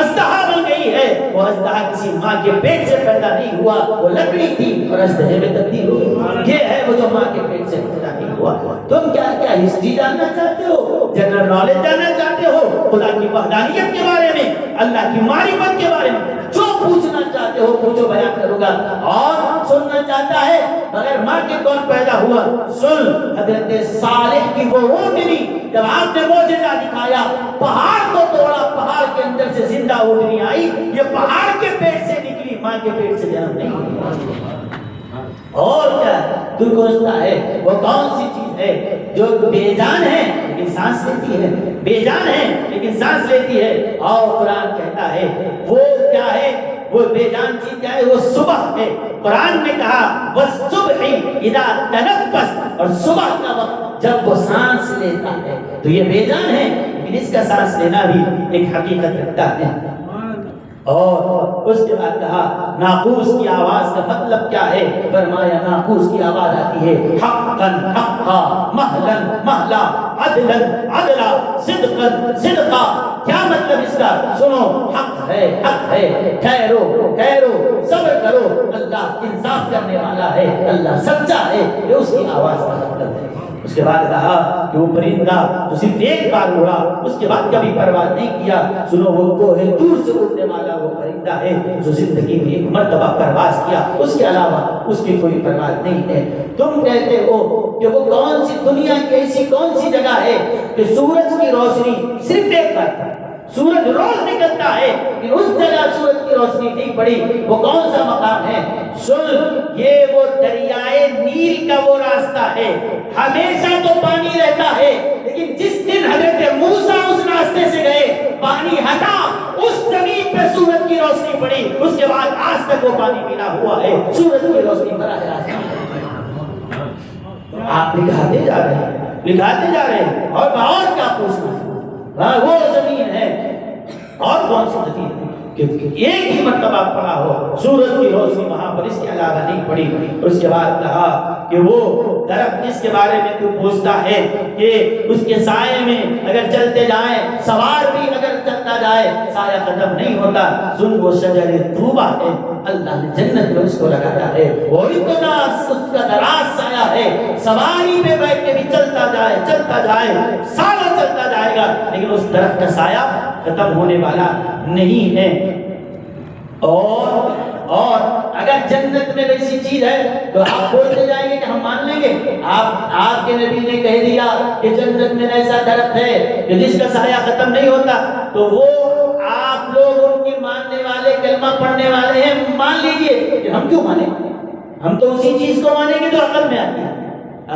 اژدہا بن گئی ہے، وہ اژدہا کسی ماں کے پیٹ سے پیدا نہیں ہوا، وہ لکڑی تھی اور اژدہے میں تبدیل ہو گئی۔ یہ ہے وہ جو ماں کے پیٹ سے پیدا نہیں ہوا۔ تم کیا ہسٹری جاننا چاہتے ہو، جنرل نالج جاننا چاہتے ہو، خدا کی وحدانیت کے بارے میں، اللہ کی معرفت کے بارے میں، جو پوچھنا چاہتے ہو پوچھو، بیان کروں گا۔ اور سننا چاہتا ہے بغیر ماں کے کون پیدا ہوا، سن، حضرت صالح کی وہ اونٹنی، جب آپ نے معجزہ دکھایا، پہاڑ کو توڑا، پہاڑ کے اندر سے زندہ اونٹنی آئی، یہ پہاڑ کے پیٹ سے نکلی، ماں کے پیٹ سے جنم نہیں ہوا۔ اور کیا تو سوچتا ہے وہ کون سی چیز ہے جو بے جان ہے لیکن سانس لیتی ہے، بے جان ہے لیکن سانس لیتی ہے؟ اور قرآن کہتا ہے وہ کیا ہے، وہ بے جان چیز کیا ہے، وہ صبح ہے۔ قرآن نے کہا وَالصُّبْحِ اِذَا تَنَفَّسَ، اور صبح کا وقت جب وہ سانس لیتا ہے تو یہ بے جان ہے، لیکن اس کا سانس لینا بھی ایک حقیقت رکھتا ہے۔ اور اس کے بعد کہا ناقوس کی آواز کا مطلب کیا ہے؟ فرمایا ناقوس کی آواز آتی ہے حقاً حقا، مہلاً مہلا، عدلاً عدلا، صدقاً صدقا۔ کیا مطلب اس کا؟ سنو، حق ہے، ٹھہرو ٹھہرو، صبر کرو، اللہ انصاف کرنے والا ہے، اللہ سچا ہے، یہ اس کی آواز کا مطلب ہے۔ اس کے بعد کہا کہ وہ پرندہ جو صرف ایک بار اڑا، اس کے بعد کبھی پرواز نہیں کیا، سنو، وہ کوہ طور سے اڑنے والا وہ پرندہ ہے جو زندگی میں ایک مرتبہ پرواز کیا، اس کے علاوہ اس کی کوئی پرواز نہیں ہے۔ تم کہتے ہو کہ وہ کون سی دنیا کی ایسی کون سی جگہ ہے کہ سورج کی روشنی صرف ایک بار، سورج روز نکلتا ہے لیکن اس جگہ سورج کی روشنی نہیں پڑی، وہ کون سا مقام ہے؟ سن، یہ وہ دریائے نیل کا وہ راستہ ہے، ہمیشہ تو پانی رہتا ہے، لیکن جس دن حضرت موسیٰ اس راستے سے گئے، پانی ہٹا، اس زمین پہ سورج کی روشنی پڑی، اس کے بعد آج تک وہ پانی ملا ہوا ہے، سورج کی روشنی براہ راست۔ آپ لکھاتے جا رہے ہیں اور کیا پوچھنا ہے؟ وہ زمین ہے، اور کون سی زمین ہے کہ ایک ہی مرتبہ پڑا ہو سورج کی روشنی وہاں پر، اس کے علاوہ نہیں پڑی۔ اس کے بعد کہا کہ وہ درخت جس کے بارے میں تو پوچھتا ہے کہ اس کے سائے میں اگر چلتے جائیں، سوار بھی اگر چلتا جائے، سایہ ختم نہیں ہوتا، سن، وہ شجر طوبہ ہے، اللہ نے جنت میں اس کو لگایا ہے، وہ اتنا اس کا دراز سایہ ہے، سواری پہ بیٹھ کے بھی چلتا جائے، سالوں چلتا جائے گا، لیکن اس درخت کا سایہ ختم ہونے والا نہیں ہے۔ اور اگر جنت میں ویسی چیز ہے تو آپ بولتے جائیں گے کہ ہم مان لیں گے؟ آپ کے نبی نے کہہ دیا کہ جنت میں ایسا درخت ہے کہ جس کا سایہ ختم نہیں ہوتا، تو وہ آپ لوگ ان کی ماننے والے، کلمہ پڑھنے والے ہیں، مان لیجئے کہ ہم کیوں مانیں؟ ہم تو اسی چیز کو مانیں گے جو عقل میں آتی ہے،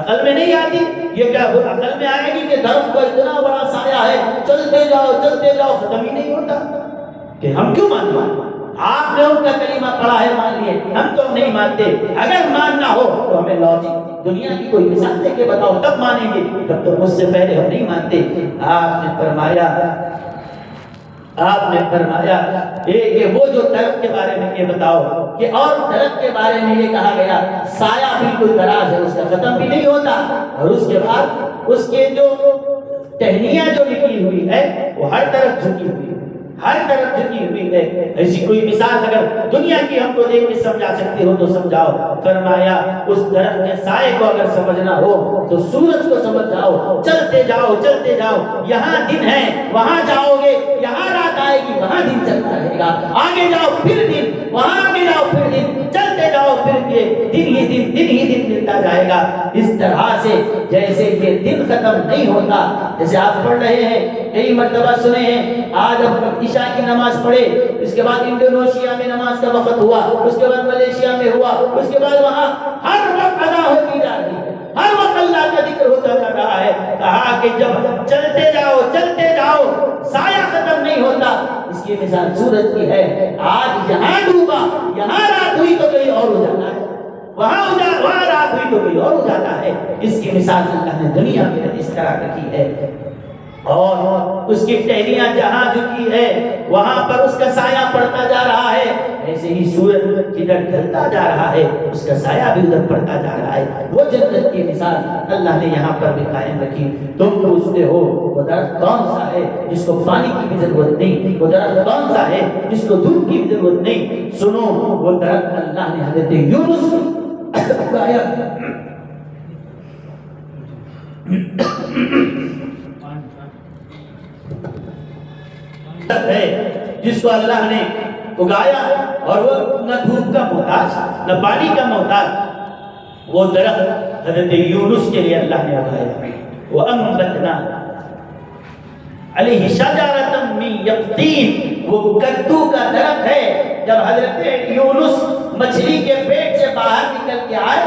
عقل میں نہیں آتی۔ یہ کیا عقل میں آئے گی کہ درخت کو اتنا بڑا سایہ ہے، چلتے جاؤ ختم ہی نہیں ہوتا، کہ ہم کیوں مانیں؟ آپ نے ان کا کلمہ پڑھا ہے، مان لیے، ہم تو نہیں مانتے۔ اگر ماننا ہو تو ہمیں لاجک دنیا کی کوئی مثال دے کے بتاؤ، تب مانیں گے، تب تو مجھ سے پہلے ہم نہیں مانتے۔ آپ نے فرمایا کہ وہ جو درخت کے بارے میں یہ بتاؤ کہ، اور درخت کے بارے میں یہ کہا گیا سایہ بالکل دراز ہے، اس کا ختم بھی نہیں ہوتا، اور اس کے بعد اس کے جو ٹہنیاں جو نکلی ہوئی ہے وہ ہر طرف جھکی ہوئی ہے، ہر طرف جھکی ہوئی ہے۔ ایسی کوئی مثال اگر دنیا کی ہم کو دیکھ کے سمجھا سکتے ہو تو سمجھاؤ۔ فرمایا اس درخت کے سائے کو اگر سمجھنا ہو تو سورج کو سمجھ جاؤ، چلتے جاؤ، یہاں دن ہے وہاں جاؤ گے، یہاں رات آئے گی وہاں دن چلتا رہے گا، آگے جاؤ پھر دن، وہاں آگے جاؤ پھر دن، چلتے چلتے جاؤ پھر یہ دن ہی دن ملتا جائے گا. اس طرح سے جیسے یہ دن ختم نہیں ہوتا. جیسے آپ پڑھ رہے ہیں کئی مرتبہ سنے ہیں, آج ہم عشاء کی نماز پڑھے, اس کے بعد انڈونیشیا میں نماز کا وقت ہوا, اس کے بعد ملیشیا میں ہوا, اس کے بعد وہاں ہر وقت ادا ہوتی جا رہی ہے, ہر وقت اللہ کا ذکر ہوتا جا رہا ہے. کہا کہ جب چلتے جاؤ سایہ ختم نہیں ہوتا. اس کی مثال سورج کی ہے. آج یہاں ڈوبا, یہاں رات ہوئی تو کہیں اور ہو جاتا ہے, وہاں رات ہوئی تو کہیں اور ہو جاتا ہے. اس کی مثال اللہ نے دنیا میں اس طرح رکھی ہے, اور اس کی ٹہنیاں جہاں جھکی ہے وہاں پر اس کا سایہ پڑتا جا رہا ہے. ایسے ہی سورج جدھر ڈھلتا جا رہا ہے اس کا سایہ بھی ادھر پڑتا جا رہا ہے. وہ جنت کی مثال اللہ نے یہاں پر بھی قائم رکھی. تم پوچھتے ہو وہ درخت کون سا ہے جس کو پانی کی بھی ضرورت نہیں, وہ درخت کون سا ہے جس کو دودھ کی بھی ضرورت نہیں. سنو, وہ درخت اللہ نے حضرت یونس اگایا ہے, جس کو اللہ نے اگایا اور وہ نہ دھوپ کا محتاج نہ پانی کا محتاج. وہ درخت حضرت یونس کے لیے اللہ نے اگایا. وَأَنبَتْنَا عَلَيْهِ شَجَرَةً مِّن يَقْطِينٍ, وہ کدو کا درخت ہے. جب حضرت یونس مچھلی کے پیٹ سے باہر نکل کے آئے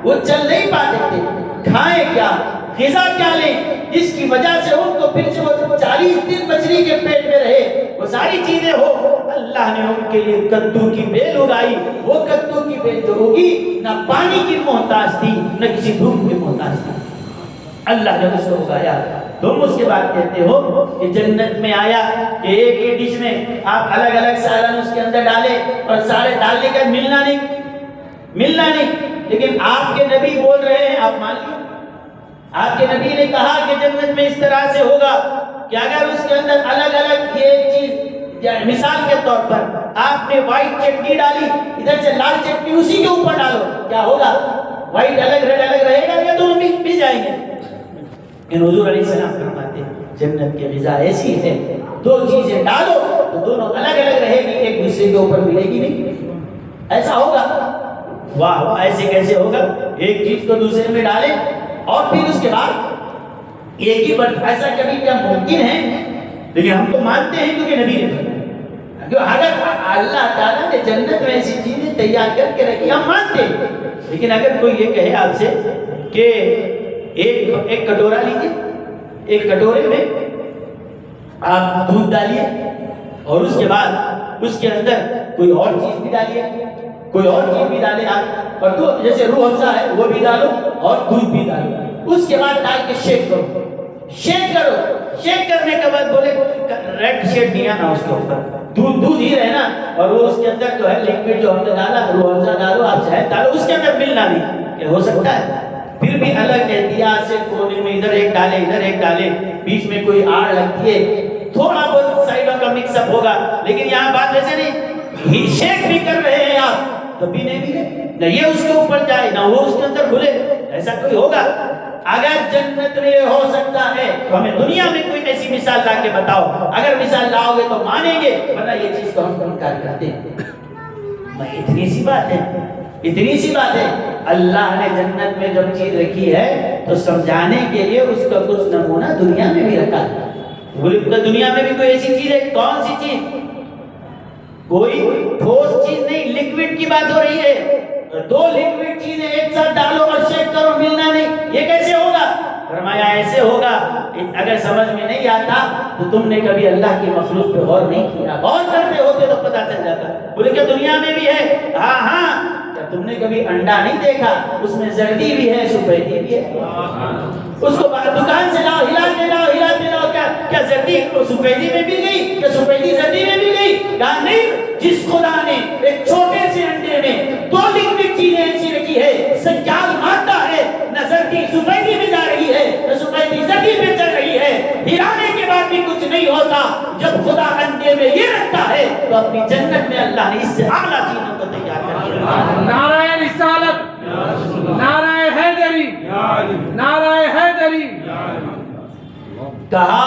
وہ چل نہیں پاتے تھے, کھائیں کیا, غذا کیا لیں, جس کی وجہ سے ان کو پھر سے وہ 40 دن مچھلی کے پیٹ میں رہے. وہ ساری چیزیں ہو, اللہ نے ان کے لیے کدو کی بیل اگائی. وہ کدو کی بیل جو ہوگی نہ پانی کی محتاج تھی نہ کسی دھوپ کی محتاج تھی, اللہ نے اس کو اگایا. تم اس کے بعد کہتے ہو کہ جنت میں آیا کہ ایک ہی ڈش میں آپ الگ الگ سالن اس کے اندر ڈالے اور سارے ڈالنے کا ملنا نہیں. لیکن آپ کے نبی بول رہے ہیں, آپ مان لیے, آپ کے نبی نے کہا کہ جنت میں اس طرح سے ہوگا کہ اگر اس کے اندر الگ الگ یہ چیز, مثال کے طور پر آپ نے وائٹ چٹنی ڈالی, ادھر سے لال چٹنی اسی کے اوپر ڈالو, کیا ہوگا؟ وائٹ الگ ریڈ الگ رہے گا یا دونوں مل جائیں گے؟ ان حضور علیہ السلام فرماتے ہیں جنت کی غذا ایسی ہے, دو چیزیں ڈالو تو دونوں الگ الگ رہے گی, ایک دوسرے کے اوپر ملے گی نہیں. ایسا ہوگا؟ واہ واہ, ایسے کیسے ہوگا؟ ایک چیز کو دوسرے میں ڈالیں اور پھر اس کے بعد ایک ہی بات, ایسا کبھی کیا ممکن ہے؟ لیکن ہم تو مانتے ہیں کیونکہ نبی نے فرمایا. اگر اللہ تعالیٰ نے جنت میں ایسی چیزیں تیار کر کے رکھی ہم مانتے ہیں, لیکن اگر کوئی یہ کہے آپ سے کہ ایک کٹورا لیجیے, ایک کٹورے میں آپ دودھ ڈالیے اور اس کے بعد اس کے اندر کوئی اور چیز بھی ڈالیے, کوئی اور چیز بھی ڈالے آپ, اور تو جیسے روح افزا ہے وہ بھی ڈالو اور دودھ بھی ڈالو, اس کے بعد ڈال کے شیک کرو. شیک کرنے کے بعد بولے ریڈ شیڈ نہیں آنا اس کے اوپر, دودھ ہی رہنا, اور وہ اس کے اندر جو ہے لکوڈ جو ہم نے ڈالا روح افزا ڈالو, آپ شہد ڈالو, اس کے اندر ملنا نہیں. کیا ہو سکتا ہے؟ پھر بھی الگ احتیاط سے کونے میں ادھر ایک ڈالے, بیچ میں کوئی آڑ لگتی ہے, تھوڑا بہت سائڈوں کا مکس اپ ہوگا. لیکن یہاں بات ویسے نہیں, شیک بھی کر رہے ہیں آپ تو بھی نہیں, نہ یہ اس کے اوپر جائے نہ وہ اس کے اندر کھلے. ایسا کوئی ہوگا؟ اگر جنت میں ہو سکتا ہے تو ہمیں دنیا میں کوئی ایسی مثال لا کے بتاؤ. اگر مثال لاؤ گے تو مانیں گے, ورنہ یہ چیز کو ہم انکار کرتے ہیں. اتنی سی بات ہے. اللہ نے جنت میں جب چیز رکھی ہے تو سمجھانے کے لیے اس کا کچھ نمونہ دنیا میں بھی رکھا ہے. دنیا میں بھی کوئی ایسی چیز ہے, کون سی چیز؟ کوئی ٹھوس چیز نہیں, لکوڈ کی بات ہو رہی ہے. دو لکوڈ چیزیں ایک ساتھ ڈالو اور شیک کرو, ملنا نہیں, یہ کیسے ہوگا؟ فرمایا ایسے ہوگا. اگر سمجھ میں نہیں آتا تو تم نے کبھی اللہ کی مخلوق پہ غور نہیں کیا, غور کرتے ہوتے تو پتہ چل جاتا. بولے کہ دنیا میں بھی ہے, ہاں. کیا تم نے کبھی انڈا نہیں دیکھا؟ اس میں زردی بھی ہے, سفیدی بھی ہے. اس کو دکان سے لاؤ, ہلاتے لاؤ, کیا زردی سفیدی میں مل گئی؟ کیا سفیدی زردی میں مل گئی؟ کہا نہیں. جس خدا نے ایک چھوٹے سے انڈے میں دو لکوڈ چیزیں ایسی رکھی ہے, سجال مادہ ہے, نہ زردی سفیدی میں جا رہی ہے نہ سفیدی زردی میں چل رہی ہے, ہلانے کے بعد بھی کچھ نہیں ہوتا. جب خدا انڈے میں یہ رکھتا ہے تو اپنی جنت میں اللہ نے اس سے اعلیٰ چیزوں کو تیار کر دیا. نعرہ رسالت, نعرہ حیدری, نعرہ حیدری. کہا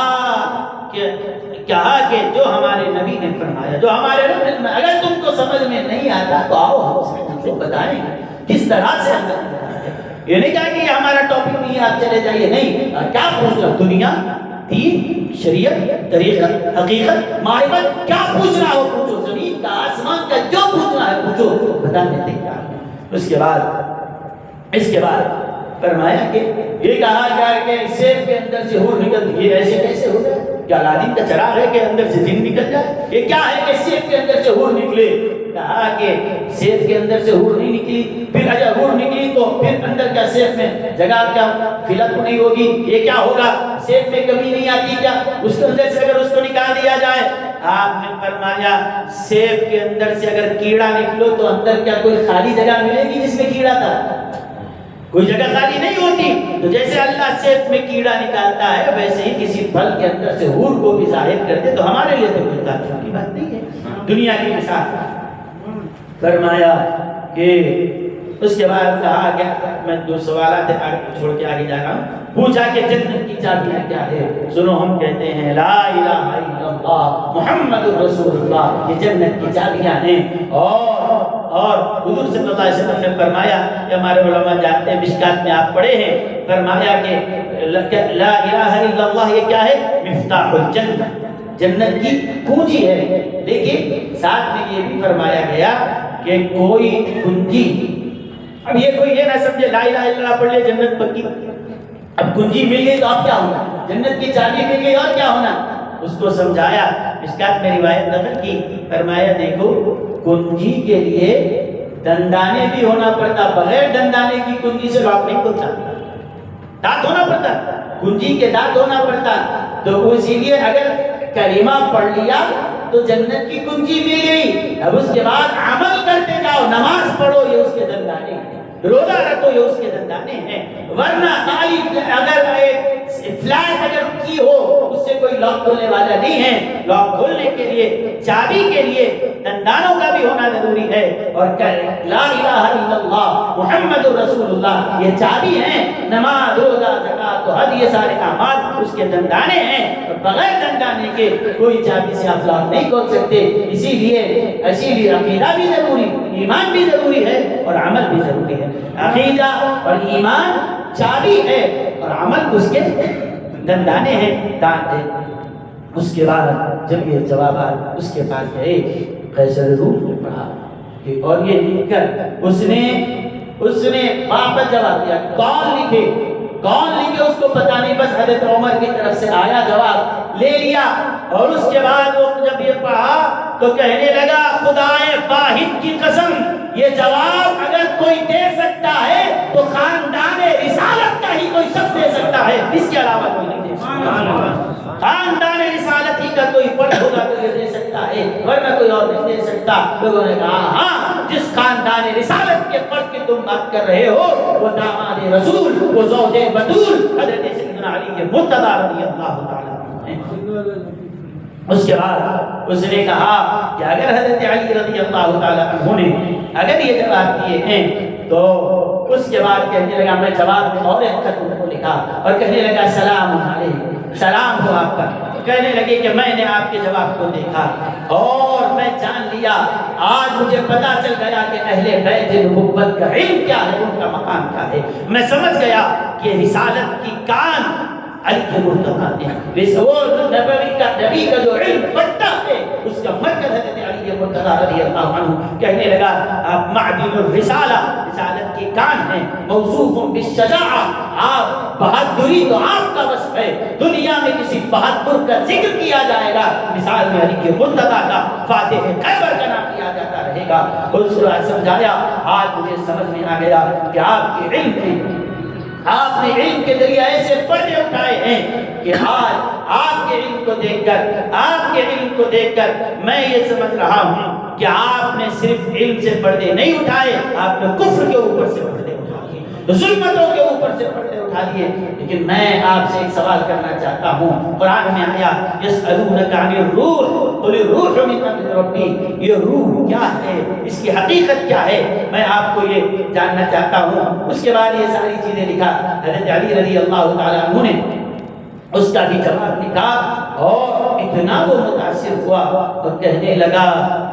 کہ جو ہمارے نبی نے فرمایا, جو ہمارے رب نے, اگر تم کو سمجھ میں نہیں آتا تو آؤ ہم سے وہ بتائیں کس طرح سے ہم کرتے ہیں. یہ نہیں کہا کہ یہ ہمارا ٹاپک نہیں ہے آپ چلے جائیے، نہیں. کیا پوچھنا؟ دنیا، دین، شریعت، طریقت، حقیقت، معرفت، کیا پوچھنا ہو پوچھو. زمین کا، آسمان کا، جو پوچھنا ہے پوچھو، بتا دیتے کیا ہے. اس کے بعد فرمایا کہ یہ کہا گیا کہ سیب کے اندر سے حور نکلتی ہے. ایسے کیسے ہو گیا؟ کیا الادین کا چراغ ہے کہ اندر سے جن نکل جائے؟ یہ کیا ہے کہ سیب کے اندر سے حور نکلے؟ کہا کہ سیب کے اندر سے حور نہیں نکلی. پھر اگر حور نکلی تو پھر اندر کا سیب میں جگہ کیا فلت نہیں ہوگی؟ یہ کیا ہوگا؟ سیب میں کمی نہیں آتی کیا؟ اس کے اندر سے اگر اس کو نکال دیا جائے. آپ نے فرمایا سیب کے اندر سے اگر کیڑا نکلو تو اندر کیا کوئی خالی جگہ ملے گی جس میں کیڑا تھا؟ کوئی جگہ خالی نہیں ہوتی. تو جیسے اللہ سیب میں کیڑا نکالتا ہے ویسے ہی کسی پھل کے اندر سے حور کو بھی ظاہر کرتے تو ہمارے لیے تو کوئی تعجب کی بات نہیں ہے. دنیا کی مثال فرمایا کہ اس کے بعد کہا گیا، میں دو سوالات چھوڑ کے آگے جا رہا ہوں. پوچھا کہ جنت کی چابیاں کیا ہے؟ سنو ہم کہتے ہیں لا الہ الا اللہ محمد رسول اللہ، یہ جنت کی چابیاں ہیں. اور حضور صلی اللہ علیہ وسلم نے فرمایا کہ ہمارے علماء جانتے ہیں، مشکات میں آپ پڑھے ہیں، فرمایا کہ لا الہ الا اللہ یہ کیا ہے؟ مفتاح الجنہ، جنت کی کنجی ہے. لیکن ساتھ میں یہ بھی فرمایا گیا کہ کوئی کنجی، اب یہ کوئی یہ نہ سمجھے لا الہ الا اللہ پڑھ لے جنت پکی. اب کنجی مل گئی تو اب کیا ہونا؟ جنت کی چابی مل گئی اور کیا ہونا؟ اس کو سمجھایا، مشکات میں روایت نقل کی، فرمایا دیکھو کنجی کے لیے دندانے بھی ہونا پڑتا، بغیر دندانے کی کنجی سے لاک نہیں کھلتا، دانت ہونا پڑتا، کنجی کے دانت ہونا پڑتا. تو اسی لیے اگر کلمہ پڑھ لیا تو جنت کی کنجی مل گئی. اب اس کے بعد عمل کرتے جاؤ، نماز پڑھو یہ اس کے دندانے ہیں، روزہ رکھو یہ اس کے دندانے ہیں. ورنہ اگر فلیٹ اگر کی ہو اس سے کوئی لاک کھولنے والا نہیں ہے. لاک کھولنے کے لیے، چابی کے لیے دندانوں کا بھی ہونا ضروری ہے. اور لا الہ الا اللہ محمد رسول اللہ یہ چابی ہیں. نماز، روزہ، زکات، حج یہ سارے اعمال اس کے دندانے ہیں. اور بغیر دندانے کے کوئی چابی سے آپ لاک نہیں کھول سکتے. اسی لیے عقیدہ بھی ضروری، ایمان بھی ضروری ہے اور عمل بھی ضروری ہے. عقیدہ اور ایمان چابی ہے اور عمل اس کے دندانے ہیں، دانت ہے. اس کے بعد جب یہ جوابات اس کے پاس گئے، قیصر روم نے پڑھا اور یہ لکھ کر اس نے واپس جواب دیا. کون لکھے اس کو پتہ نہیں، بس حضرت عمر کی طرف سے آیا، جواب لے لیا. اور اس کے بعد وہ جب یہ پڑھا تو کہنے لگا خدائے واحد کی قسم، یہ جواب اگر کوئی دے سکتا ہے تو خاندان رسالت کا ہی کوئی شخص دے سکتا ہے، اس کے علاوہ کوئی نہیں دے سکتا. خاندان رسالت ہی کا کوئی فرد ہوگا تو یہ دے سکتا ہے، ورنہ کوئی اور نہیں دے سکتا. لوگوں نے کہا ہاں، جس خاندان رسالت کے فرد کی تم بات کر رہے ہو وہ داماد رسول، وہ زوج بطول حضرت سیدنا علی مرتضی رضی اللہ تعالیٰ عنہ. اس کے بعد اس نے کہا کہ اگر حضرت علی رضی اللہ تعالیٰ عنہ نے اگر یہ جواب دیے ہیں تو اس کے بعد کہنے لگا، میں جواب میں اور ایک خط ان کو لکھا اور کہنے لگا سلام علیکم، سلام ہو آپ کا. کہنے لگے کہ میں نے آپ کے جواب کو دیکھا اور میں جان لیا، آج مجھے پتا چل گیا کہ اہل بیت نبوت کا علم کیا ہے، ان کا مقام کیا ہے. میں سمجھ گیا کہ رسالت کی کان علی کے مرتضی نے، وہ نبی کا جو علم بڑھتا ہے اس کا مرکز حضرت علی کے مرتضی رضی اللہ عنہ. کہنے لگا آپ معدن الرسالہ، رسالت کی کان ہیں، موصوف بالشجاعہ، آپ بہادری تو آپ کا وصف ہے. دنیا میں کسی بہادر کا ذکر کیا جائے گا، مثال میں علی کے مرتضی کا فاتح خیبر کا نام لیا جاتا رہے گا. اس کو سمجھایا. آج مجھے سمجھ میں آ گیا کہ آپ کے علم میں، آپ نے علم کے ذریعے ایسے پردے اٹھائے ہیں کہ آج آپ کے علم کو دیکھ کر، آپ کے علم کو دیکھ کر میں یہ سمجھ رہا ہوں کہ آپ نے صرف علم سے پردے نہیں اٹھائے، آپ نے کفر کے اوپر سے پردے اٹھا دیے، ظلمتوں کے اوپر سے پردے اٹھا دیے. لیکن میں آپ سے ایک سوال کرنا چاہتا ہوں. قرآن میں آیا یسألونک عن الروح قل الروح من امر ربی، یہ روح کیا ہے، اس کی حقیقت کیا ہے، میں آپ کو یہ جاننا چاہتا ہوں. اس کے بعد یہ ساری چیزیں لکھا. حضرت علی رضی اللہ تعالیٰ عنہ نے اس کا بھی جواب لکھا اور اتنا وہ متاثر ہوا اور کہنے لگا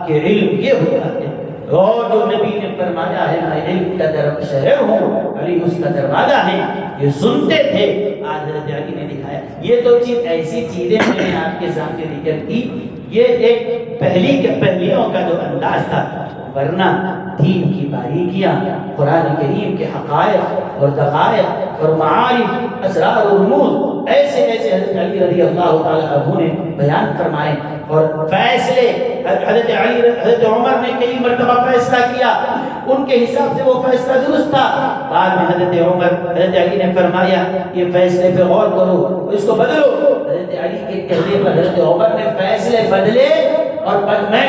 کہ علم یہ ہوتا ہے اور جو نبی نے فرمایا ہے میں علم کا شہر ہوں، علی اس کا دروازہ ہے، یہ سنتے تھے۔ آج حضرت علی نے دکھایا۔ یہ تو چیز ایسی چیزیں میں نے آپ کے سامنے ذکر کی، یہ ایک پہلیوں کا جو انداز تھا، ورنہ دین کی باریکیاں، قرآن کریم کے حقائق اور دقائق اور معارف، اسرار و رموز ایسے حضرت علی رضی اللہ تعالیٰ عنہ نے بیان فرمائے۔ اور فیصلے حضرت عمر نے کئی مرتبہ فیصلہ کیا، ان کے حساب سے وہ فیصلہ درست تھا۔ بعد میں حضرت علی نے فرمایا یہ فیصلے پہ غور کرو، اس کو بدلو۔ حضرت علی کے کہنے پر حضرت عمر نے فیصلے بدلے، اور میں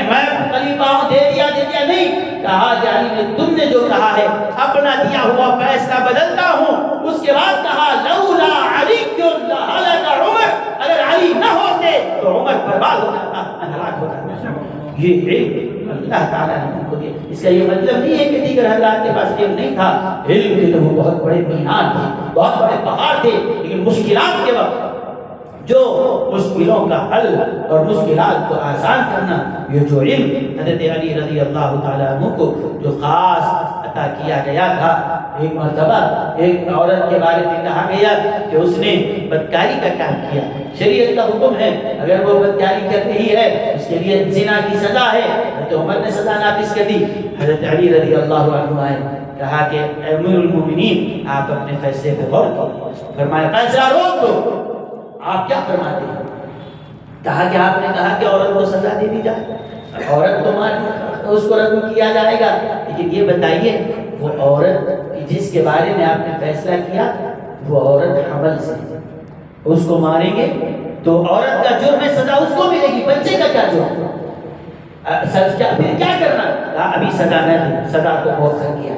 خلیفہ ہوں دے دیا نہیں، کہا کہ علی نے تم نے جو کہا ہے اپنا دیا ہوا فیصلہ بدلتا ہوں۔ اس کے بعد کہا لولا علی لہلک عمر، اگر علی نہ ہوتے تو عمر برباد ہو جاتا، ہلاک ہو جاتا۔ یہ علم اللہ تعالیٰ نے ان کو دیا۔ اس کا یہ مطلب نہیں ہے کہ دیگر حضرات کے پاس علم نہیں تھا، علم کے تو بہت بڑے مینار تھے، بہت بڑے پہاڑ تھے، لیکن مشکلات کے وقت جو مشکلوں کا حل اور مشکلات کو آسان کرنا، یہ جو علم حضرت علی رضی اللہ تعالیٰ عنہ کو جو خاص عطا کیا گیا تھا۔ ایک مرتبہ ایک عورت کے بارے میں کہا گیا کہ اس نے بدکاری کا کام کیا۔ شریعت کا حکم ہے اگر وہ بدکاری کر رہی ہے اس کے لیے زنا کی سزا ہے۔ حضرت عمر نے سزا نافذ کر دی۔ حضرت علی رضی اللہ عنہ آئے، کہا کہ امیر المومنین آپ اپنے فیصلے پہ غور کرو۔ فرمایا فیصلہ روک دو، آپ کیا فرماتے ہیں؟ کہا کہ آپ نے کہا کہ عورت کو سزا دے دی جائے، عورت کو اس کو رجم کیا جائے گا، لیکن یہ بتائیے وہ عورت جس کے بارے میں آپ نے فیصلہ کیا وہ عورت حمل سے، اس کو ماریں گے تو عورت کا جرم سزا اس کو ملے گی، بچے کا کیا جرم؟ پھر کیا کرنا؟ کہا ابھی سزا نہ دی، سزا کو مؤخر کیا،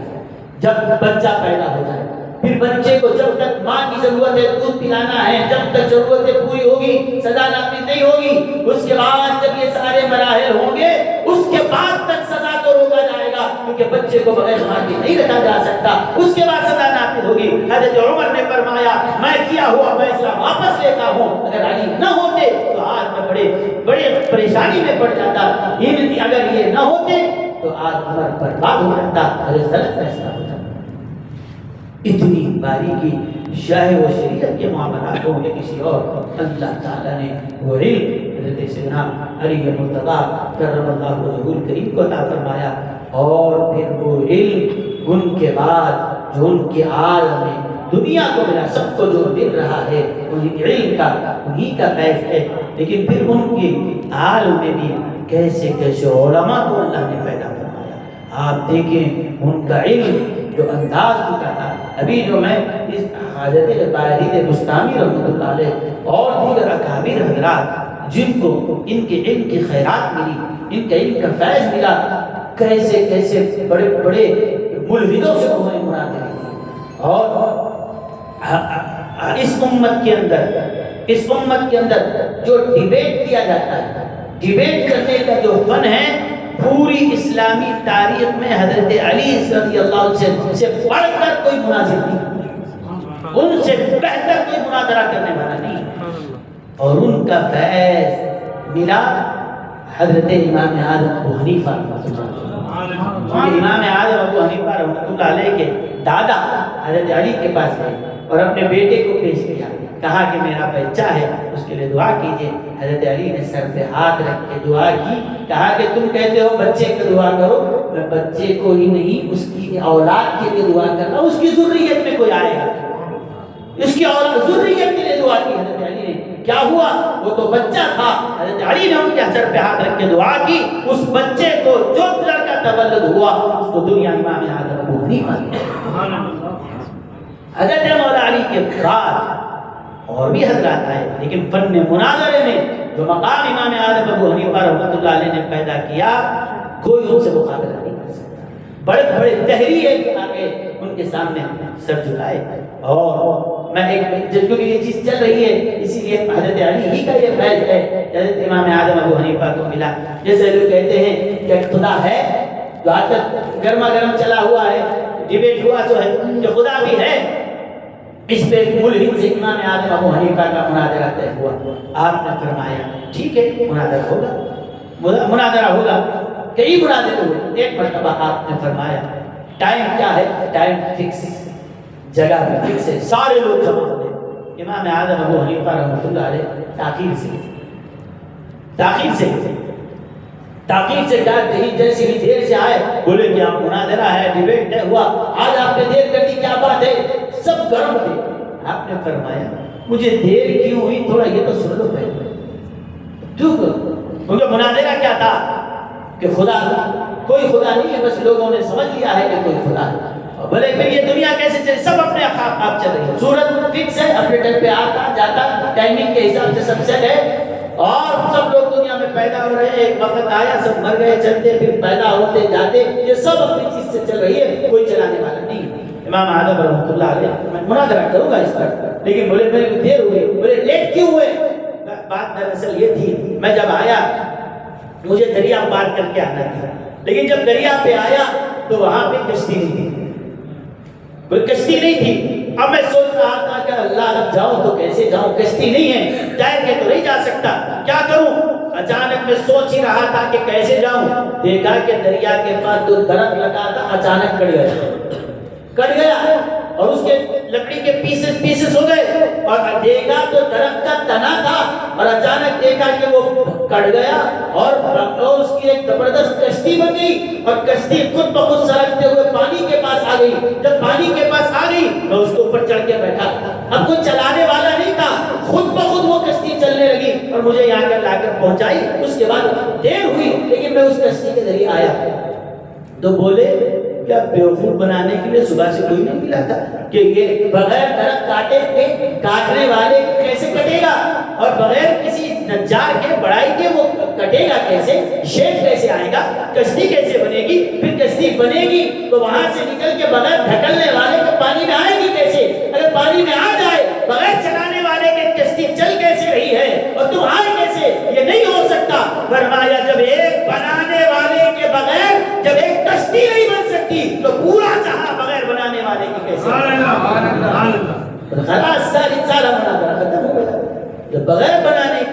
جب بچہ پیدا ہو جائے پھر بچے کو جب تک ماں کی ضرورت ہے دودھ پلانا ہے، جب تک ضرورتیں پوری ہوگی سزا نافذ نہیں ہوگی۔ اس کے بعد جب یہ سارے مراحل ہوں گے اس کے بعد تک سزا کو روکا جائے گا، کیونکہ بچے کو بغیر ماں کے نہیں رکھا جا سکتا، اس کے بعد سزا نافذ ہوگی۔ حضرت عمر نے فرمایا میں کیا ہوا فیصلہ واپس لیتا ہوں، اگر علی نہ ہوتے تو آج میں بڑے پریشانی میں پڑ جاتا، اگر یہ نہ ہوتے تو آج عمر برباد ہو جاتا، غلط فیصلہ ہو جاتا۔ اتنی باریکی شاہ و شریعت کے معاملات ہوں یا کسی اور، اللہ تعالیٰ نے وہ علم حضرت سیدنا علی مرتضیٰ کرم اللہ وجہہ الکریم کو عطا فرمایا، اور پھر وہ علم ان کے بعد جو ان کے عالم میں دنیا کو ملا، سب کو جو مل رہا ہے انہیں علم کا، انہیں کا فیض ہے۔ لیکن پھر ان کے عالم میں بھی کیسے کیسے علماء کو اللہ نے پیدا فرمایا۔ آپ دیکھیں ان کا علم جو انداز ان کا تھا۔ ابھی جو میں اس حضرت باہید بستامی رحمۃ اللہ علیہ اور دیگر اکابر حضرات جن کو ان کے علم کی خیرات ملی، ان کے علم کا فیض ملا، کیسے کیسے بڑے بڑے ملحدوں سے انہوں نے مناظرے کی، اور اس امت کے اندر جو ڈیبیٹ کیا جاتا ہے، ڈیبیٹ کرنے کا جو فن ہے، پوری اسلامی تاریخ میں حضرت علی رضی اللہ عنہ سے بڑھ کر کوئی مناظر نہیں، ان سے بہتر کوئی مناظرہ کرنے والا نہیں، اور ان کا فیض ملا حضرت امام اعظم ابو حنیفہ رحمۃ اللہ علیہ۔ امام اعظم ابو حنیفہ رحمۃ اللہ علیہ کے دادا حضرت علی کے پاس گئے اور اپنے بیٹے کو پیش کیا، کہا کہ میرا بچہ ہے اس کے لیے دعا کیجیے۔ حضرت علی نے سر پہ ہاتھ رکھ کے دعا کی، کہا کہ تم کہتے ہو بچے کی دعا کرو، میں بچے کو ہی نہیں اس کی اولاد کے لیے دعا کرنا، اس کی ذریت میں کوئی آئے گا، اس کی اولاد ذریت کے لیے دعا کی۔ حضرت علی نے کیا ہوا؟ وہ تو بچہ تھا، حضرت علی نے ان کے سر پہ ہاتھ رکھ کے دعا کی، اس بچے کو جو لڑکا تولد ہوا اس کو دنیا امام اعظم ابو حنیفہ نے۔ حضرت مولا علی کے بعد اور بھی حضرات آئے، لیکن فن مناظرے میں جو مقام امام اعظم ابو حنیفہ رحمۃ اللہ علیہ نے پیدا کیا کوئی ان سے مقابلہ نہیں کر سکتا۔ بڑے بڑے دہری ہے کہ آگے ان کے سامنے سر جھکائے، اور میں ایک کیونکہ یہ چیز چل رہی ہے اسی لیے حضرت علی ہی کا یہ فیض ہے حضرت امام اعظم ابو حنیفہ کو ملا۔ جیسے لوگ کہتے ہیں کہ خدا ہے، جو آج تک گرما گرم چلا ہوا ہے، ڈیبیٹ ہوا تو ہے جو خدا بھی ہے، اس پہ ملحد سے امام اعظم ابو حنیفہ کا مناظرہ طے ہوا۔ آپ نے فرمایا ٹھیک ہے مناظرہ ہوگا، مناظرہ ہوگا۔ کئی مناظر ہوئے، ایک مرتبہ آپ نے فرمایا ٹائم کیا ہے؟ ٹائم فکس، جگہ بھی فکس ہے، سارے لوگ جمع ہوئے۔ امام اعظم ابو حنیفہ رحمۃ اللہ علیہ تاخیر سے کہی جیسی بھی دیر سے آئے، بولے کہ آپ مناظرہ ہے، ڈیبیٹ ہے ہوا، آج آپ نے دیر کر دی، کیا بات ہے؟ سب گرم تھے۔ آپ نے فرمایا مجھے دیر کیوں ہوئی، تھوڑا یہ تو سن لو پہلے۔ کیونکہ مناظرہ کیا تھا کہ خدا، کوئی خدا نہیں ہے، بس لوگوں نے سمجھ لیا ہے کہ کوئی خدا ہے۔ بھلے پھر یہ دنیا کیسے چلے، سب اپنے آپ چل رہی ہے، سورج فکس ہے، اپنے ٹائم پہ آتا جاتا، ٹائمنگ کے حساب سے سب سیٹ ہے، اور سب لوگ دنیا میں پیدا ہو رہے ہیں، ایک وقت آیا سب مر گئے، چلتے پھر پیدا ہوتے جاتے، یہ سب اپنی چیز سے چل رہی ہے، کوئی چلانے والا نہیں ہے۔ امام اعظم رحمۃ اللہ علیہ، میں مناظرہ کروں گا اس پر، لیکن بولے میرے دیر ہوئی، بولے لیٹ کیوں ہوئے؟ بات دراصل یہ تھی، میں جب آیا مجھے دریا پار کر کے آنا تھا، لیکن جب دریا پہ آیا تو وہاں پہ کشتی نہیں تھی، کوئی کشتی نہیں تھی۔ اب میں سوچ رہا تھا کہ اللہ اب جاؤں تو کیسے جاؤں، کشتی نہیں ہے، تیر کے تو نہیں جا سکتا، کیا کروں؟ اچانک میں سوچ ہی رہا تھا کہ کیسے جاؤں، دیکھا کہ دریا کے پاس جو درخت لگا تھا اچانک کٹ گیا اور اس کے لکڑی کے پیسز ہو گئے، اور دیکھا تو درخت کا تنا تھا، اور اچانک دیکھا کہ وہ کٹ گیا، اور اس کی ایک زبردست کشتی بن گئی، اور کشتی خود بخود سرکتے ہوئے پانی کے پاس آ گئی۔ جب پانی کے پاس آ گئی میں اس کے اوپر چڑھ کے بیٹھا، اب کوئی چلانے والا نہیں تھا، خود بخود وہ کشتی چلنے لگی اور مجھے یہاں کر لا کر پہنچائی۔ اس کے بعد دیر ہوئی لیکن میں اس کشتی کے ذریعے آیا۔ تو بولے کیا بیوقوف بنانے کے لیے صبح سے کوئی نہیں ملا تھا کہ یہ بغیر درخت کاٹے کے کاٹنے والے کیسے کٹے گا، اور بغیر کسی نجار کے بڑائی کے وہ کٹے گا کیسے، شیپ کیسے آئے گا، کشتی کیسے بنے گی، پھر کشتی بنے گی تو وہاں سے نکل کے بغیر ڈھکلنے والے کے پانی میں آئے گی کیسے، اگر پانی میں آ جائے بغیر چلانے والے کے کشتی چل کیسے رہی ہے اور تم آئے کیسے، یہ نہیں ہو سکتا۔ فرمایا جب ایک بنانے والے کے بغیر جب ایک کشتی نہیں بن سکتی تو پورا جہاں بغیر بنانے والے کی کیسے؟ خلاص ساری مناظرہ ختم ہو گیا۔ جب بغیر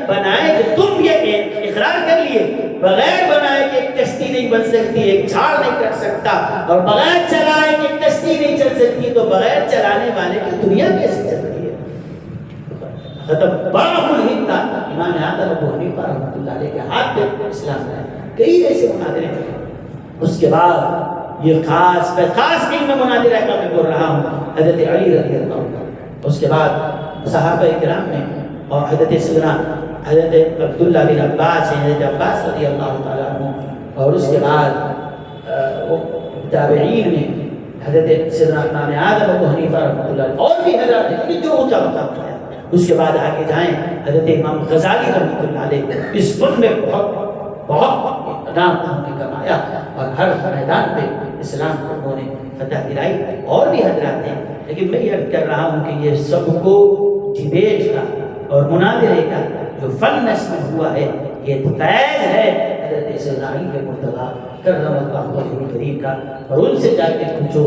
بنائے کہ تم یہ اقرار کر لیے بغیر بنائے کہ کشتی نہیں بن سکتی، ایک جھاڑ نہیں کر سکتا، اور بغیر چلائے کہ کشتی نہیں چل سکتی، تو بغیر چلانے والے کی دنیا کیسے چل رہی ہے؟ ختم۔ بڑا ملحد تھا امام اعظم ابو حنیفہ رحمۃ اللہ علیہ کے ہاتھ پہ اسلام آیا، کئی ایسے مناظرے ہیں۔ اس کے بعد یہ خاص علم مناظرہ کا میں بول رہا ہوں، حضرت علی رضی اللہ عنہ، اس کے بعد صحابہ کرام میں، اور حضرت سیدنا حضرت عبداللہ بن عباس ہیں، حضرت عباس رضی اللہ تعالیٰ عنہ، اور اس کے بعد تابعین میں حضرت سیدنا امام اعظم ابو حنیفہ رحمۃ اللہ علیہ، اور بھی حضرات ہیں جو اونچا مقام ہے۔ اس کے بعد آگے جائیں حضرت امام غزالی رحمۃ اللہ علیہ، اس فن میں بہت نام انہوں نے کمایا، اور ہر میدان پہ اسلام کو انہوں نے فتح دلائی، اور بھی حضرات ہیں، لیکن میں یہ عرض کر رہا ہوں کہ یہ سب کو ڈیبیٹ کا اور مناظرے کا جو فن نصب ہوا ہے، یہ فیض ہے حضرت سیدنا علی مرتضیٰ کرم اللہ وجہہ الکریم کا۔ اور ان سے جا کے پوچھو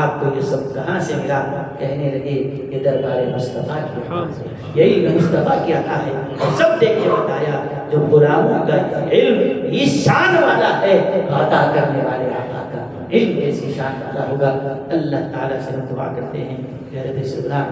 آپ کو یہ سب کہاں سے ملا، کہنے لگے یہ دربار مصطفیٰ کی، یہی مصطفیٰ کی عطا ہے، اور سب دیکھ کے بتایا جو غلاموں کا علم اس شان والا ہے، عطا کرنے والے آقا کا علم ایسی شان والا ہوگا۔ اللہ تعالیٰ سے ہم دعا کرتے ہیں کہ حضرت سیدنا